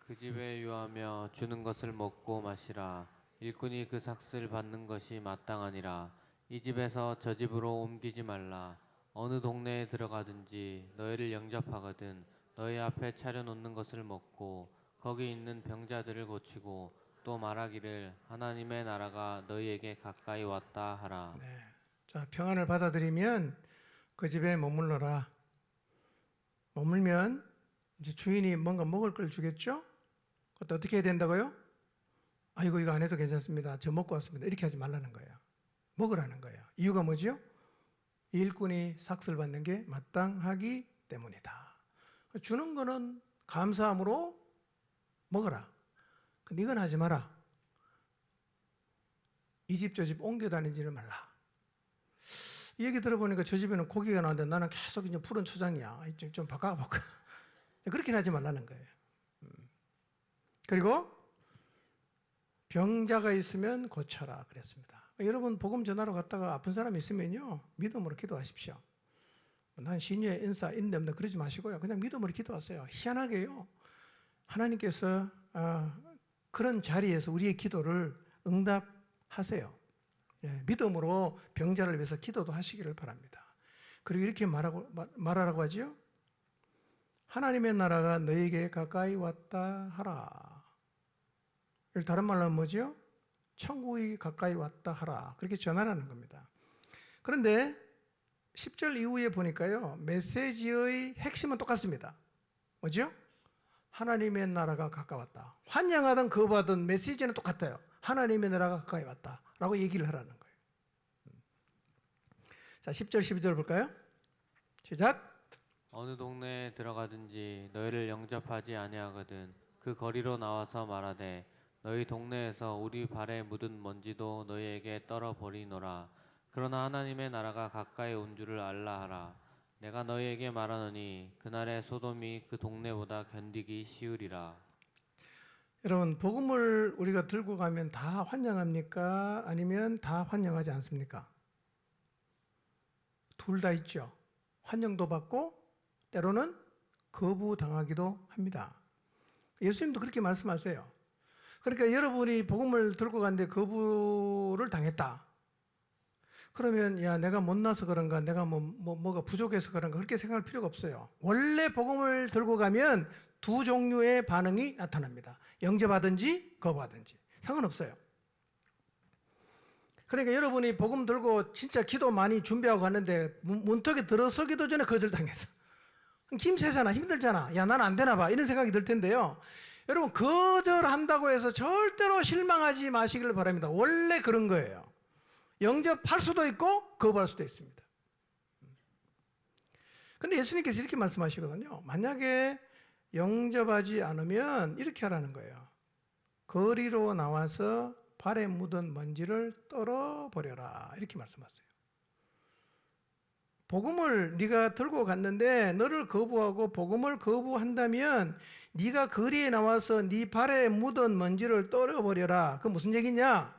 그 집에 유하며 주는 것을 먹고 마시라. 일꾼이 그 삭슬 받는 것이 마땅하니라. 이 집에서 저 집으로 옮기지 말라. 어느 동네에 들어가든지 너희를 영접하거든 너희 앞에 차려놓는 것을 먹고 거기 있는 병자들을 고치고 또 말하기를 하나님의 나라가 너희에게 가까이 왔다 하라. 네. 자, 평안을 받아들이면 그 집에 머물러라. 머물면 이제 주인이 뭔가 먹을 걸 주겠죠? 그것도 어떻게 해야 된다고요? 아이고 이거 안 해도 괜찮습니다. 저 먹고 왔습니다. 이렇게 하지 말라는 거예요. 먹으라는 거예요. 이유가 뭐죠? 일꾼이 삭슬 받는 게 마땅하기 때문이다. 주는 거는 감사함으로 먹어라. 근데 이건 하지 마라. 이 집 저 집 옮겨 다니지는 말라. 이 얘기 들어보니까 저 집에는 고기가 나왔는데 나는 계속 이제 푸른 초장이야. 좀 바꿔볼까? 그렇게 하지 말라는 거예요. 그리고 병자가 있으면 고쳐라 그랬습니다. 여러분 복음 전하러 갔다가 아픈 사람이 있으면요 믿음으로 기도하십시오. 난 신유의 인사 인내 없다 그러지 마시고요. 그냥 믿음으로 기도하세요. 희한하게요. 하나님께서 그런 자리에서 우리의 기도를 응답하세요. 예, 믿음으로 병자를 위해서 기도도 하시기를 바랍니다. 그리고 이렇게 말하라고 하지요. 하나님의 나라가 너에게 가까이 왔다 하라. 다른 말로 하면 뭐죠? 천국이 가까이 왔다 하라. 그렇게 전하라는 겁니다. 그런데 10절 이후에 보니까요. 메시지의 핵심은 똑같습니다. 뭐죠? 하나님의 나라가 가까웠다. 환영하든 거부하든 메시지는 똑같아요. 하나님의 나라가 가까이 왔다. 라고 얘기를 하라는 거예요. 자, 10절 12절 볼까요? 시작. 어느 동네에 들어가든지 너희를 영접하지 아니하거든 그 거리로 나와서 말하되 너희 동네에서 우리 발에 묻은 먼지도 너희에게 떨어버리노라. 그러나 하나님의 나라가 가까이 온 줄을 알라 하라. 내가 너희에게 말하노니 그날의 소돔이 그 동네보다 견디기 쉬우리라. 여러분 복음을 우리가 들고 가면 다 환영합니까? 아니면 다 환영하지 않습니까? 둘 다 있죠. 환영도 받고 때로는 거부당하기도 합니다. 예수님도 그렇게 말씀하세요. 그러니까 여러분이 복음을 들고 갔는데 거부를 당했다. 그러면 야 내가 못나서 그런가 내가 뭐가 부족해서 그런가 그렇게 생각할 필요가 없어요. 원래 복음을 들고 가면 두 종류의 반응이 나타납니다. 영접하든지 거부하든지 상관없어요. 그러니까 여러분이 복음 들고 진짜 기도 많이 준비하고 갔는데 문턱에 들어서기도 전에 거절당했어. 김새잖아 힘들잖아. 야 난 안 되나 봐 이런 생각이 들 텐데요. 여러분 거절한다고 해서 절대로 실망하지 마시길 바랍니다. 원래 그런 거예요. 영접할 수도 있고 거부할 수도 있습니다. 근데 예수님께서 이렇게 말씀하시거든요. 만약에 영접하지 않으면 이렇게 하라는 거예요. 거리로 나와서 발에 묻은 먼지를 떨어버려라. 이렇게 말씀하세요. 복음을 네가 들고 갔는데 너를 거부하고 복음을 거부한다면 네가 거리에 나와서 네 발에 묻은 먼지를 떨어버려라. 그 무슨 얘기냐?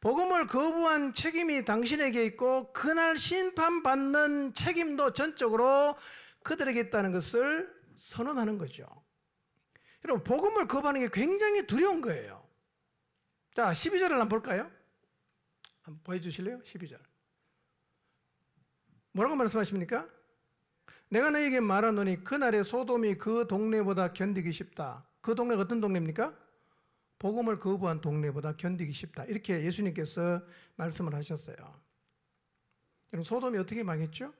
복음을 거부한 책임이 당신에게 있고 그날 심판받는 책임도 전적으로 그들에게 있다는 것을 선언하는 거죠. 여러분 복음을 거부하는 게 굉장히 두려운 거예요. 자 12절을 한번 볼까요? 한번 보여주실래요? 12절 뭐라고 말씀하십니까? 내가 너에게 말하노니 그날의 소돔이 그 동네보다 견디기 쉽다. 그 동네가 어떤 동네입니까? 복음을 거부한 동네보다 견디기 쉽다. 이렇게 예수님께서 말씀을 하셨어요. 여러분 소돔이 어떻게 망했죠?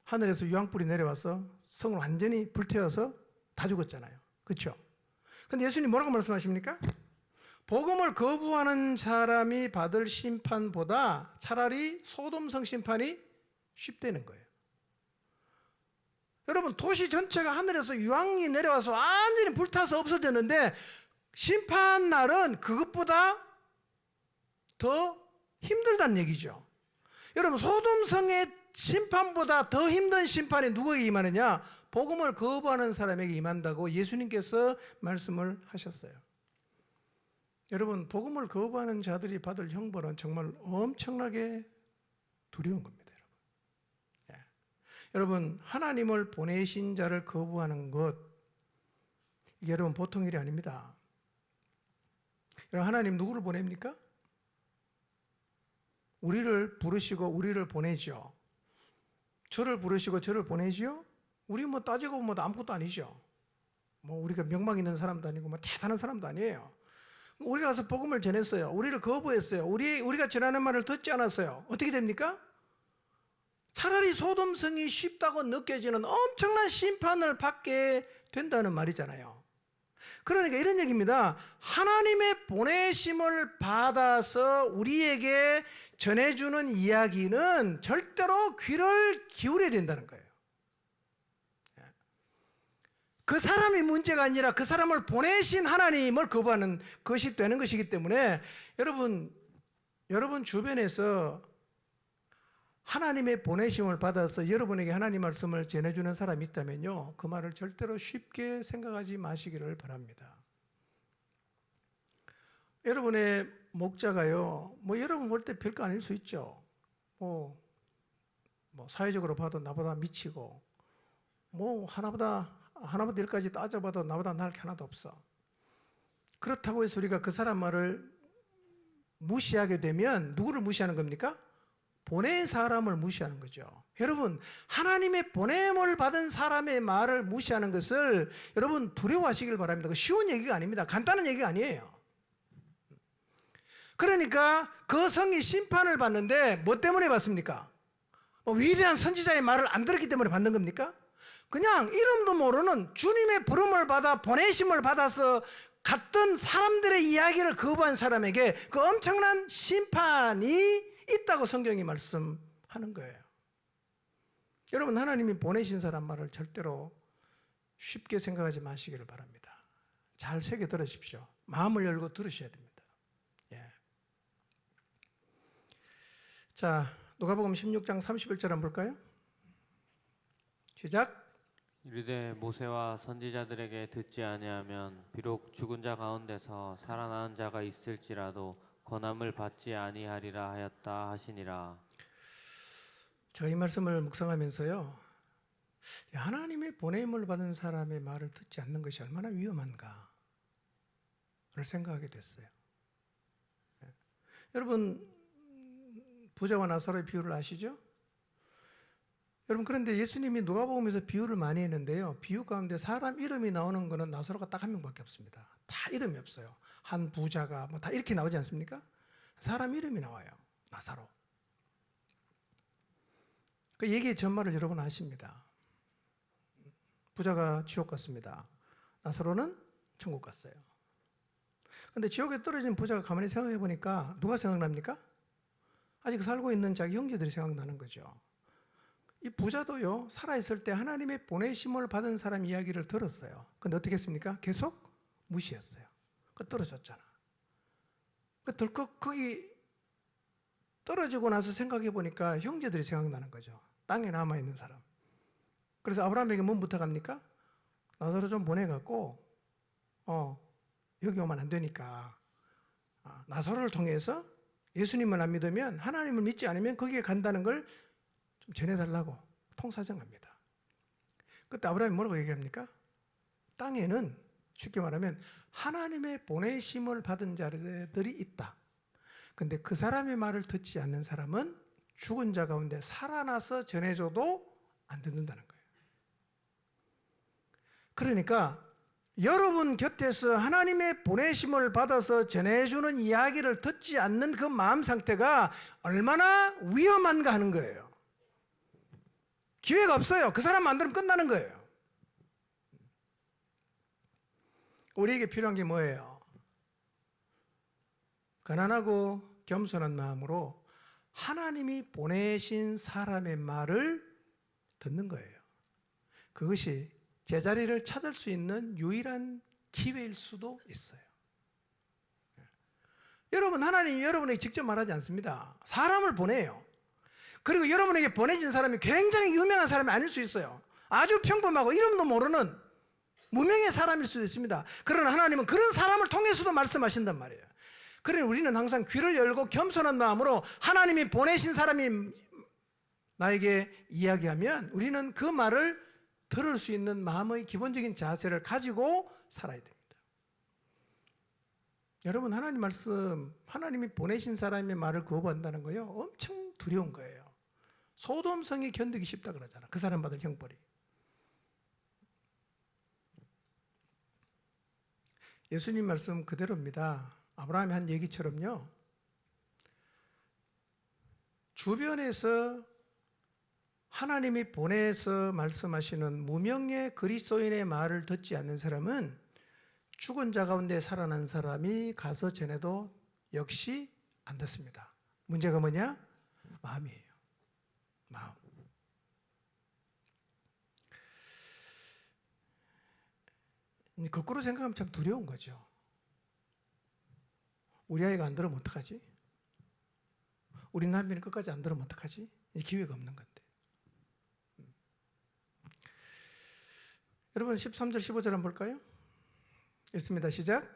하늘에서 유황불이 내려와서 성을 완전히 불태워서 다 죽었잖아요. 그렇죠? 근데 예수님 뭐라고 말씀하십니까? 복음을 거부하는 사람이 받을 심판보다 차라리 소돔성 심판이 쉽다는 거예요. 여러분 도시 전체가 하늘에서 유황이 내려와서 완전히 불타서 없어졌는데 심판 날은 그것보다 더 힘들다는 얘기죠. 여러분 소돔성의 심판보다 더 힘든 심판이 누구에게 임하느냐? 복음을 거부하는 사람에게 임한다고 예수님께서 말씀을 하셨어요. 여러분, 복음을 거부하는 자들이 받을 형벌은 정말 엄청나게 두려운 겁니다. 여러분, 여러분, 하나님을 보내신 자를 거부하는 것, 이게 여러분 보통 일이 아닙니다. 여러분, 하나님 누구를 보냅니까? 우리를 부르시고 우리를 보내죠. 저를 부르시고 저를 보내지요? 우리 뭐 따지고 보면 아무것도 아니죠. 뭐 우리가 명망 있는 사람도 아니고 뭐 대단한 사람도 아니에요. 우리가 가서 복음을 전했어요. 우리를 거부했어요. 우리가 전하는 말을 듣지 않았어요. 어떻게 됩니까? 차라리 소돔성이 쉽다고 느껴지는 엄청난 심판을 받게 된다는 말이잖아요. 그러니까 이런 얘기입니다. 하나님의 보내심을 받아서 우리에게 전해주는 이야기는 절대로 귀를 기울여야 된다는 거예요. 그 사람이 문제가 아니라 그 사람을 보내신 하나님을 거부하는 것이 되는 것이기 때문에 여러분 주변에서 하나님의 보내심을 받아서 여러분에게 하나님 말씀을 전해주는 사람이 있다면요, 그 말을 절대로 쉽게 생각하지 마시기를 바랍니다. 여러분의 목자가요, 뭐 여러분 볼 때 별거 아닐 수 있죠. 뭐 사회적으로 봐도 나보다 미치고, 뭐 하나부터 열까지 따져봐도 나보다 나을 게 하나도 없어. 그렇다고 해서 우리가 그 사람 말을 무시하게 되면 누구를 무시하는 겁니까? 보낸 사람을 무시하는 거죠. 여러분, 하나님의 보냄을 받은 사람의 말을 무시하는 것을 여러분 두려워하시길 바랍니다. 쉬운 얘기가 아닙니다. 간단한 얘기가 아니에요. 그러니까 그 성이 심판을 받는데 뭐 때문에 받습니까? 위대한 선지자의 말을 안 들었기 때문에 받는 겁니까? 그냥 이름도 모르는 주님의 부름을 받아 보내심을 받아서 갔던 사람들의 이야기를 거부한 사람에게 그 엄청난 심판이 있다고 성경이 말씀하는 거예요. 여러분, 하나님이 보내신 사람 말을 절대로 쉽게 생각하지 마시기를 바랍니다. 잘 새겨 들으십시오. 마음을 열고 들으셔야 됩니다. 자, 누가복음 16장 31절 한번 볼까요? 시작. 이르되 모세와 선지자들에게 듣지 아니하면 비록 죽은 자 가운데서 살아나는 자가 있을지라도 권함을 받지 아니하리라 하였다 하시니라. 제가 이 말씀을 묵상하면서요, 하나님의 보냄을 받은 사람의 말을 듣지 않는 것이 얼마나 위험한가를 생각하게 됐어요. 여러분, 부자와 나사로의 비유를 아시죠? 여러분, 그런데 예수님이 누가복음에서 비유를 많이 했는데요, 비유 가운데 사람 이름이 나오는 것은 나사로가 딱 한 명밖에 없습니다. 다 이름이 없어요. 한 부자가 뭐 다 이렇게 나오지 않습니까? 사람 이름이 나와요. 나사로. 그 얘기의 전말을 여러분 아십니다. 부자가 지옥 갔습니다. 나사로는 천국 갔어요. 그런데 지옥에 떨어진 부자가 가만히 생각해 보니까 누가 생각납니까? 아직 살고 있는 자기 형제들이 생각나는 거죠. 이 부자도요, 살아있을 때 하나님의 보내심을 받은 사람 이야기를 들었어요. 근데 어떻게 했습니까? 계속 무시했어요. 떨어졌잖아. 덜컥 거기 떨어지고 나서 생각해 보니까 형제들이 생각나는 거죠. 땅에 남아있는 사람. 그래서 아브라함에게 뭐 부탁합니까? 나사로 좀 보내갖고 여기 오면 안 되니까 나사로를 통해서 예수님을 안 믿으면, 하나님을 믿지 않으면 거기에 간다는 걸 좀 전해달라고 통사정합니다. 그때 아브라함이 뭐라고 얘기합니까? 땅에는 쉽게 말하면 하나님의 보내심을 받은 자들이 있다. 근데 그 사람의 말을 듣지 않는 사람은 죽은 자 가운데 살아나서 전해줘도 안 듣는다는 거예요. 그러니까 여러분 곁에서 하나님의 보내심을 받아서 전해주는 이야기를 듣지 않는 그 마음 상태가 얼마나 위험한가 하는 거예요. 기회가 없어요. 그 사람 안 들으면 끝나는 거예요. 우리에게 필요한 게 뭐예요? 가난하고 겸손한 마음으로 하나님이 보내신 사람의 말을 듣는 거예요. 그것이 제자리를 찾을 수 있는 유일한 기회일 수도 있어요. 여러분, 하나님이 여러분에게 직접 말하지 않습니다. 사람을 보내요. 그리고 여러분에게 보내진 사람이 굉장히 유명한 사람이 아닐 수 있어요. 아주 평범하고 이름도 모르는 무명의 사람일 수도 있습니다. 그러나 하나님은 그런 사람을 통해서도 말씀하신단 말이에요. 그러니 우리는 항상 귀를 열고 겸손한 마음으로 하나님이 보내신 사람이 나에게 이야기하면 우리는 그 말을 들을 수 있는 마음의 기본적인 자세를 가지고 살아야 됩니다. 여러분, 하나님 말씀, 하나님이 보내신 사람의 말을 거부한다는 거요, 엄청 두려운 거예요. 소돔성이 견디기 쉽다 그러잖아. 그 사람 받을 형벌이. 예수님 말씀 그대로입니다. 아브라함이 한 얘기처럼요, 주변에서 하나님이 보내서 말씀하시는 무명의 그리스도인의 말을 듣지 않는 사람은 죽은 자 가운데 살아난 사람이 가서 전해도 역시 안 듣습니다. 문제가 뭐냐? 마음이에요. 마음. 거꾸로 생각하면 참 두려운 거죠. 우리 아이가 안 들으면 어떡하지? 우리 남편이 끝까지 안 들으면 어떡하지? 기회가 없는 건데. 여러분 13절 15절 한번 볼까요? 읽습니다. 시작.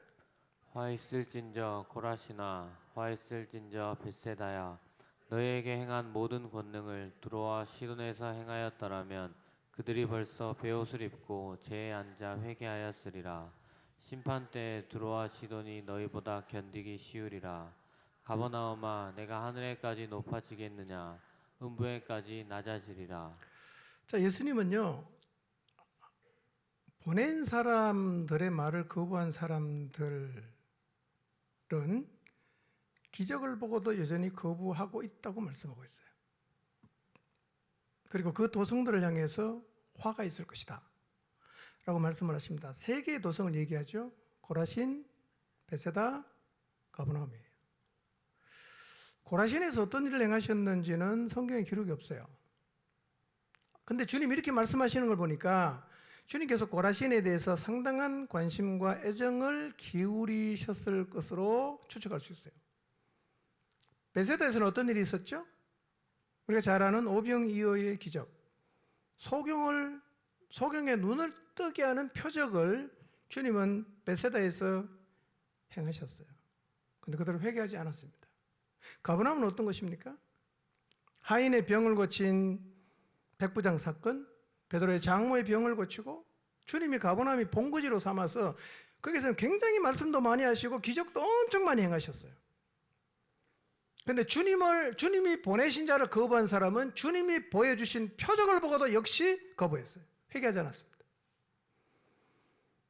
화 있을진저 고라시나 화 있을진저 벳세다야 너희에게 행한 모든 권능을 두로와 시돈에서 행하였더라면 그들이 벌써 베옷을 입고 제에 앉아 회개하였으리라. 심판 때에 두로와 시돈이 너희보다 견디기 쉬우리라. 가버나움아 내가 하늘에까지 높아지겠느냐 음부에까지 낮아지리라. 자, 예수님은요, 보낸 사람들의 말을 거부한 사람들은 기적을 보고도 여전히 거부하고 있다고 말씀하고 있어요. 그리고 그 도성들을 향해서 화가 있을 것이다 라고 말씀을 하십니다. 세 개의 도성을 얘기하죠. 고라신, 벳세다, 가버나움이에요. 고라신에서 어떤 일을 행하셨는지는 성경에 기록이 없어요. 근데 주님 이렇게 말씀하시는 걸 보니까 주님께서 고라신에 대해서 상당한 관심과 애정을 기울이셨을 것으로 추측할 수 있어요. 벳세다에서는 어떤 일이 있었죠? 우리가 잘 아는 오병이어의 기적, 소경의 눈을 뜨게 하는 표적을 주님은 벳세다에서 행하셨어요. 그런데 그대로 회개하지 않았습니다. 가버나움은 어떤 것입니까? 하인의 병을 고친 백부장 사건, 베드로의 장모의 병을 고치고 주님이 가버나움이 본거지로 삼아서 거기서는 굉장히 말씀도 많이 하시고 기적도 엄청 많이 행하셨어요. 그런데 주님이 보내신 자를 거부한 사람은 주님이 보여주신 표적을 보고도 역시 거부했어요. 회개하지 않았습니다.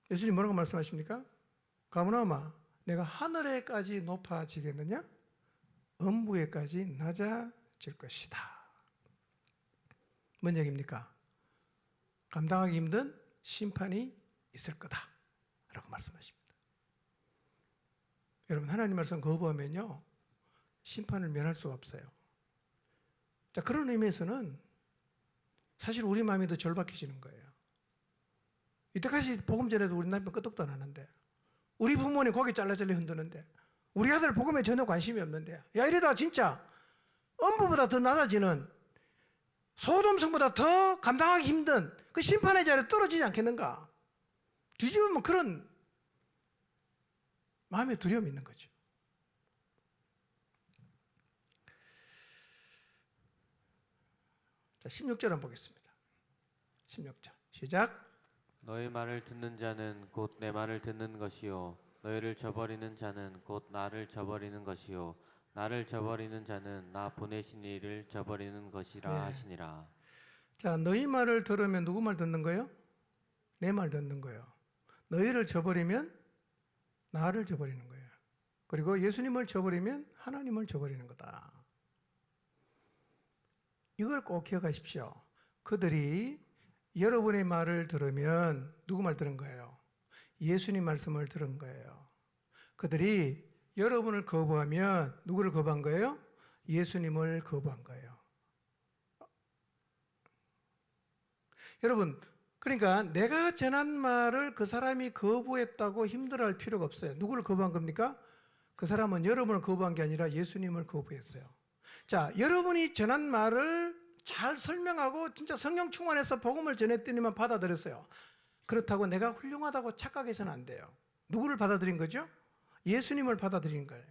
예수님 뭐라고 말씀하십니까? 가버나움아 내가 하늘에까지 높아지겠느냐? 음부에까지 낮아질 것이다. 뭔 얘기입니까? 감당하기 힘든 심판이 있을 거다 라고 말씀하십니다. 여러분, 하나님 말씀 거부하면요 심판을 면할 수가 없어요. 자, 그런 의미에서는 사실 우리 마음이 더 절박해지는 거예요. 이때까지 복음 전에도 우리 남편 끄떡도 안 하는데, 우리 부모님 고개 잘라잘라 흔드는데, 우리 아들 복음에 전혀 관심이 없는데, 야 이러다가 진짜 음부보다 더 낮아지는 소돔성보다 더 감당하기 힘든 그 심판의 자리에 떨어지지 않겠는가? 뒤집으면 그런 마음의 두려움이 있는 거죠. 자, 16절 한번 보겠습니다. 16절 시작. 너희 말을 듣는 자는 곧 내 말을 듣는 것이요 너희를 저버리는 자는 곧 나를 저버리는 것이요 나를 저버리는 자는 나 보내신 이를 저버리는 것이라 네. 하시니라. 자, 너희 말을 들으면 누구 말 듣는 거예요? 내 말 듣는 거예요. 너희를 저버리면 나를 저버리는 거예요. 그리고 예수님을 저버리면 하나님을 저버리는 거다. 이걸 꼭 기억하십시오. 그들이 여러분의 말을 들으면 누구 말 들은 거예요? 예수님 말씀을 들은 거예요. 그들이 여러분을 거부하면 누구를 거부한 거예요? 예수님을 거부한 거예요. 여러분, 그러니까 내가 전한 말을 그 사람이 거부했다고 힘들어할 필요가 없어요. 누구를 거부한 겁니까? 그 사람은 여러분을 거부한 게 아니라 예수님을 거부했어요. 자, 여러분이 전한 말을 잘 설명하고 진짜 성령 충만해서 복음을 전했더니만 받아들였어요. 그렇다고 내가 훌륭하다고 착각해서는 안 돼요. 누구를 받아들인 거죠? 예수님을 받아들인 거예요.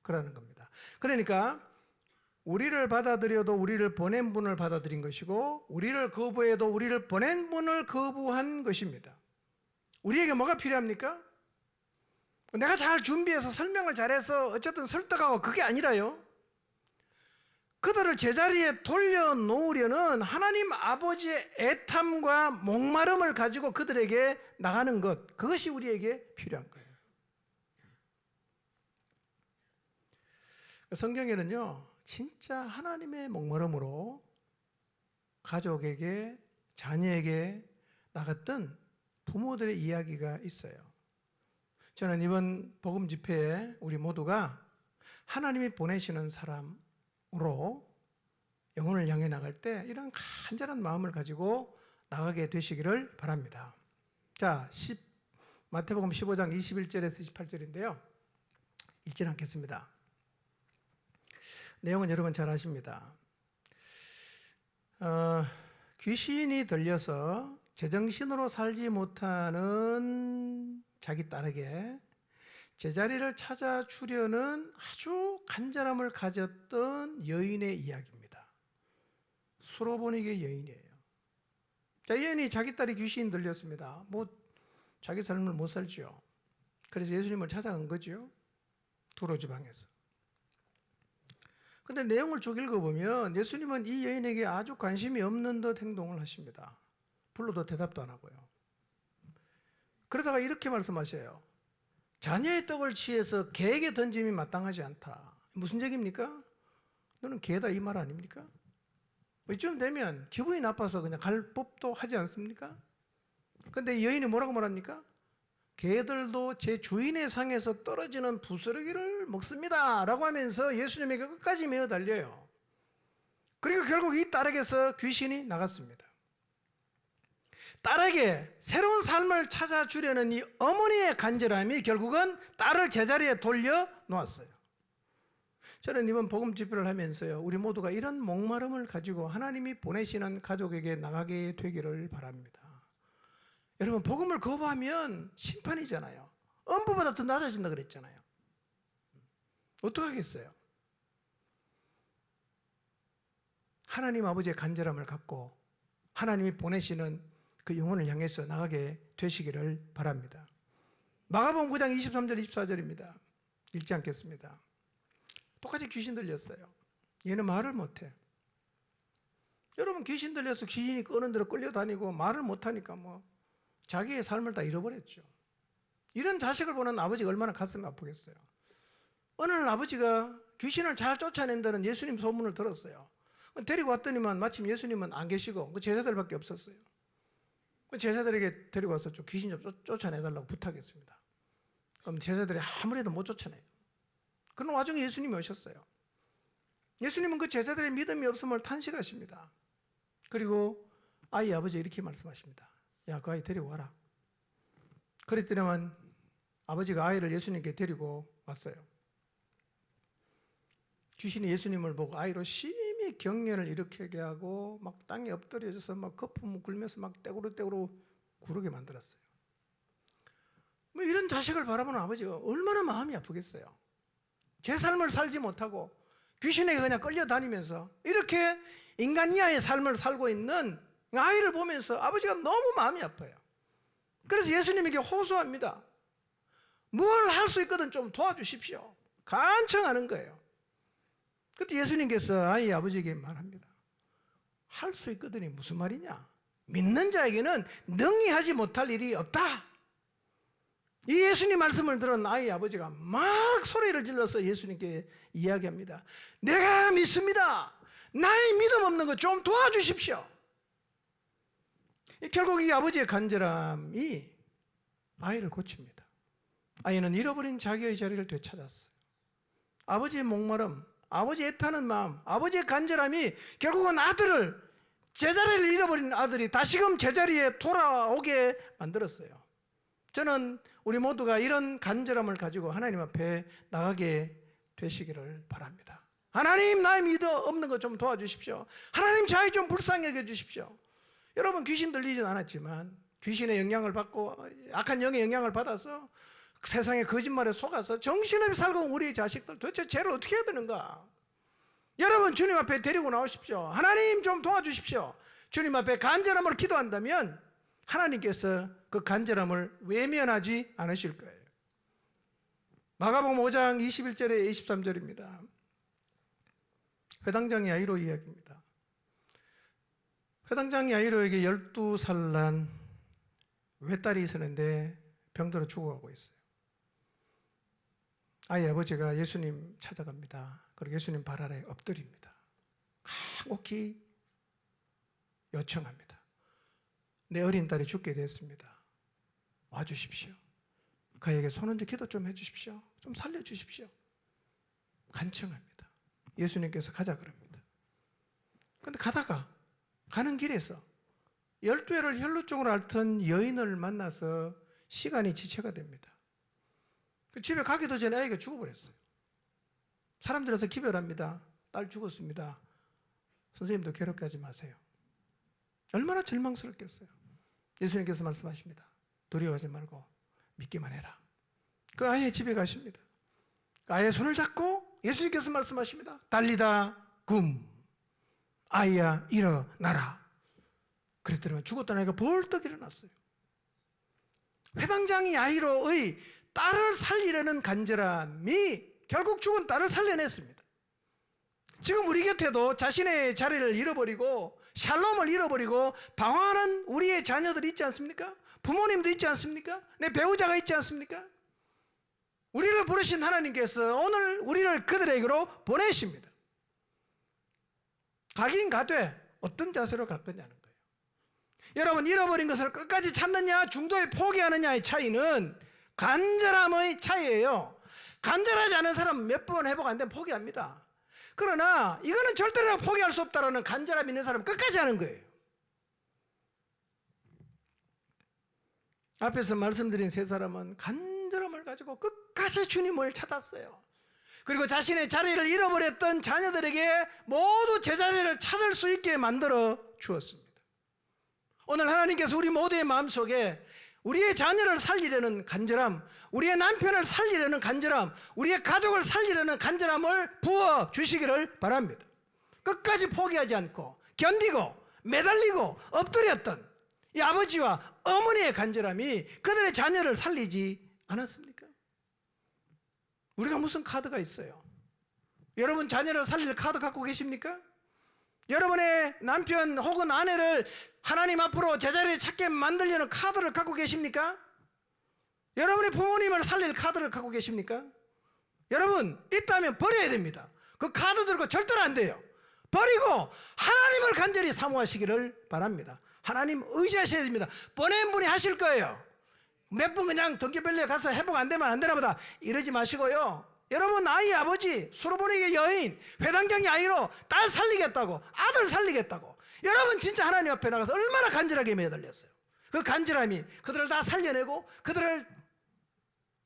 그러는 겁니다. 그러니까 우리를 받아들여도 우리를 보낸 분을 받아들인 것이고 우리를 거부해도 우리를 보낸 분을 거부한 것입니다. 우리에게 뭐가 필요합니까? 내가 잘 준비해서 설명을 잘해서 어쨌든 설득하고 그게 아니라요. 그들을 제자리에 돌려놓으려는 하나님 아버지의 애탐과 목마름을 가지고 그들에게 나가는 것, 그것이 우리에게 필요한 거예요. 성경에는요, 진짜 하나님의 목마름으로 가족에게, 자녀에게 나갔던 부모들의 이야기가 있어요. 저는 이번 복음 집회에 우리 모두가 하나님이 보내시는 사람으로 영혼을 향해 나갈 때 이런 간절한 마음을 가지고 나가게 되시기를 바랍니다. 자, 마태복음 15장 21절에서 28절인데요. 읽지 않겠습니다. 내용은 여러분 잘 아십니다. 귀신이 들려서 제정신으로 살지 못하는 자기 딸에게 제자리를 찾아주려는 아주 간절함을 가졌던 여인의 이야기입니다. 수로보니게 여인이에요. 자, 이 여인이 자기 딸이 귀신 들렸습니다. 자기 삶을 못 살죠. 그래서 예수님을 찾아간 거죠. 두로 지방에서. 근데 내용을 쭉 읽어보면 예수님은 이 여인에게 아주 관심이 없는 듯 행동을 하십니다. 불러도 대답도 안 하고요. 그러다가 이렇게 말씀하셔요. 자녀의 떡을 취해서 개에게 던짐이 마땅하지 않다. 무슨 얘기입니까? 너는 개다 이 말 아닙니까? 이쯤 되면 기분이 나빠서 그냥 갈 법도 하지 않습니까? 근데 여인이 뭐라고 말합니까? 개들도 제 주인의 상에서 떨어지는 부스러기를 먹습니다 라고 하면서 예수님에게 끝까지 메어 달려요. 그리고 결국 이 딸에게서 귀신이 나갔습니다. 딸에게 새로운 삶을 찾아주려는 이 어머니의 간절함이 결국은 딸을 제자리에 돌려놓았어요. 저는 이번 복음 집회를 하면서요, 우리 모두가 이런 목마름을 가지고 하나님이 보내시는 가족에게 나가게 되기를 바랍니다. 여러분, 복음을 거부하면 심판이잖아요. 음부보다 더 낮아진다 그랬잖아요. 어떡하겠어요? 하나님 아버지의 간절함을 갖고 하나님이 보내시는 그 영혼을 향해서 나가게 되시기를 바랍니다. 마가복음 9장 23절 24절입니다. 읽지 않겠습니다. 똑같이 귀신 들렸어요. 얘는 말을 못해. 여러분, 귀신 들려서 귀신이 끄는 대로 끌려다니고 말을 못하니까 자기의 삶을 다 잃어버렸죠. 이런 자식을 보는 아버지가 얼마나 가슴이 아프겠어요. 어느 날 아버지가 귀신을 잘 쫓아낸다는 예수님 소문을 들었어요. 데리고 왔더니만 마침 예수님은 안 계시고 그 제자들밖에 없었어요. 그 제자들에게 데리고 와서 귀신 좀 쫓아내달라고 부탁했습니다. 그럼 제자들이 아무래도 못 쫓아내요. 그런 와중에 예수님이 오셨어요. 예수님은 그 제자들의 믿음이 없음을 탄식하십니다. 그리고 아이 아버지 이렇게 말씀하십니다. 야, 그 아이 데리고 와라. 그랬더니만 아버지가 아이를 예수님께 데리고 왔어요. 귀신이 예수님을 보고 아이로 심히 경련을 일으키게 하고 막 땅에 엎드려져서 막 거품을 굴면서 막 떼구르떼구르 구르게 만들었어요. 이런 자식을 바라보는 아버지가 얼마나 마음이 아프겠어요. 제 삶을 살지 못하고 귀신에게 그냥 끌려다니면서 이렇게 인간 이하의 삶을 살고 있는 아이를 보면서 아버지가 너무 마음이 아파요. 그래서 예수님에게 호소합니다. 뭘 할 수 있거든 좀 도와주십시오. 간청하는 거예요. 그때 예수님께서 아이 아버지에게 말합니다. 할 수 있거든이 무슨 말이냐? 믿는 자에게는 능히 하지 못할 일이 없다. 이 예수님 말씀을 들은 아이 아버지가 막 소리를 질러서 예수님께 이야기합니다. 내가 믿습니다. 나의 믿음 없는 거 좀 도와주십시오. 결국 이 아버지의 간절함이 아이를 고칩니다. 아이는 잃어버린 자기의 자리를 되찾았어요. 아버지의 목마름, 아버지의 애타는 마음, 아버지의 간절함이 결국은 아들을, 제자리를 잃어버린 아들이 다시금 제자리에 돌아오게 만들었어요. 저는 우리 모두가 이런 간절함을 가지고 하나님 앞에 나가게 되시기를 바랍니다. 하나님, 나의 믿음 없는 것 좀 도와주십시오. 하나님, 저희 좀 불쌍히 여겨주십시오. 여러분, 귀신 들리진 않았지만 귀신의 영향을 받고 악한 영의 영향을 받아서 세상의 거짓말에 속아서 정신없이 살고 있는 우리 자식들 도대체 죄를 어떻게 해야 되는가? 여러분 주님 앞에 데리고 나오십시오. 하나님 좀 도와주십시오. 주님 앞에 간절함으로 기도한다면 하나님께서 그 간절함을 외면하지 않으실 거예요. 마가복음 5장 21절에 23절입니다. 회당장 야이로 이야기입니다. 회당장 야이로에게 12살 난 외딸이 있었는데 병들어 죽어가고 있어요. 아이 아버지가 예수님 찾아갑니다. 그리고 예수님 발 아래 엎드립니다. 간곡히 요청합니다. 내 어린 딸이 죽게 됐습니다. 와주십시오. 그에게 손 얹어 기도 좀 해주십시오. 좀 살려주십시오. 간청합니다. 예수님께서 가자 그럽니다. 그런데 가는 길에서 12회를 혈루증으로 앓던 여인을 만나서 시간이 지체가 됩니다. 집에 가기도 전에 아이가 죽어버렸어요. 사람들이 와서 기별합니다. 딸 죽었습니다. 선생님도 괴롭게 하지 마세요. 얼마나 절망스럽겠어요. 예수님께서 말씀하십니다. 두려워하지 말고 믿기만 해라. 그 아이의 집에 가십니다. 그 아이의 손을 잡고 예수님께서 말씀하십니다. 달리다 굼, 아이야 일어나라. 그랬더니 죽었던 아이가 벌떡 일어났어요. 회당장이 야이로의 딸을 살리려는 간절함이 결국 죽은 딸을 살려냈습니다. 지금 우리 곁에도 자신의 자리를 잃어버리고 샬롬을 잃어버리고 방황하는 우리의 자녀들이 있지 않습니까? 부모님도 있지 않습니까? 내 배우자가 있지 않습니까? 우리를 부르신 하나님께서 오늘 우리를 그들에게로 보내십니다. 가긴 가되 어떤 자세로 갈 거냐는 거예요. 여러분, 잃어버린 것을 끝까지 찾느냐 중도에 포기하느냐의 차이는 간절함의 차이예요. 간절하지 않은 사람은 몇 번 회복 안 되면 포기합니다. 그러나 이거는 절대로 포기할 수 없다라는 간절함이 있는 사람은 끝까지 하는 거예요. 앞에서 말씀드린 세 사람은 간절함을 가지고 끝까지 주님을 찾았어요. 그리고 자신의 자리를 잃어버렸던 자녀들에게 모두 제자리를 찾을 수 있게 만들어 주었습니다. 오늘 하나님께서 우리 모두의 마음속에 우리의 자녀를 살리려는 간절함, 우리의 남편을 살리려는 간절함, 우리의 가족을 살리려는 간절함을 부어 주시기를 바랍니다. 끝까지 포기하지 않고 견디고 매달리고 엎드렸던 이 아버지와 어머니의 간절함이 그들의 자녀를 살리지 않았습니까? 우리가 무슨 카드가 있어요? 여러분 자녀를 살릴 카드 갖고 계십니까? 여러분의 남편 혹은 아내를 하나님 앞으로 제자리를 찾게 만들려는 카드를 갖고 계십니까? 여러분의 부모님을 살릴 카드를 갖고 계십니까? 여러분 있다면 버려야 됩니다. 그 카드 들고 절대로 안 돼요. 버리고 하나님을 간절히 사모하시기를 바랍니다. 하나님 의지하셔야 됩니다. 보낸 분이 하실 거예요. 몇 분 그냥 덩기별리에 가서 회복 안 되면 안 되나 보다 이러지 마시고요. 여러분 아이 아버지, 수로보니게 여인, 회당장이 아이로 딸 살리겠다고, 아들 살리겠다고, 여러분 진짜 하나님 앞에 나가서 얼마나 간절하게 매달렸어요. 그 간절함이 그들을 다 살려내고 그들을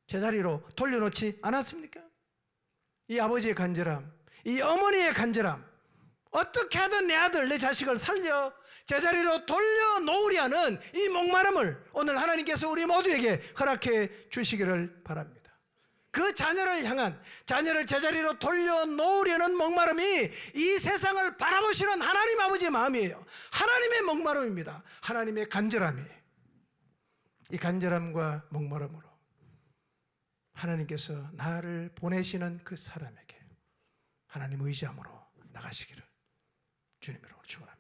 제자리로 돌려놓지 않았습니까? 이 아버지의 간절함, 이 어머니의 간절함, 어떻게 하든 내 아들 내 자식을 살려 제자리로 돌려놓으려 하는 이 목마름을 오늘 하나님께서 우리 모두에게 허락해 주시기를 바랍니다. 그 자녀를 향한, 자녀를 제자리로 돌려놓으려는 목마름이 이 세상을 바라보시는 하나님 아버지의 마음이에요. 하나님의 목마름입니다. 하나님의 간절함이에요. 이 간절함과 목마름으로 하나님께서 나를 보내시는 그 사람에게 하나님 의지함으로 나가시기를 주님으로 축원합니다.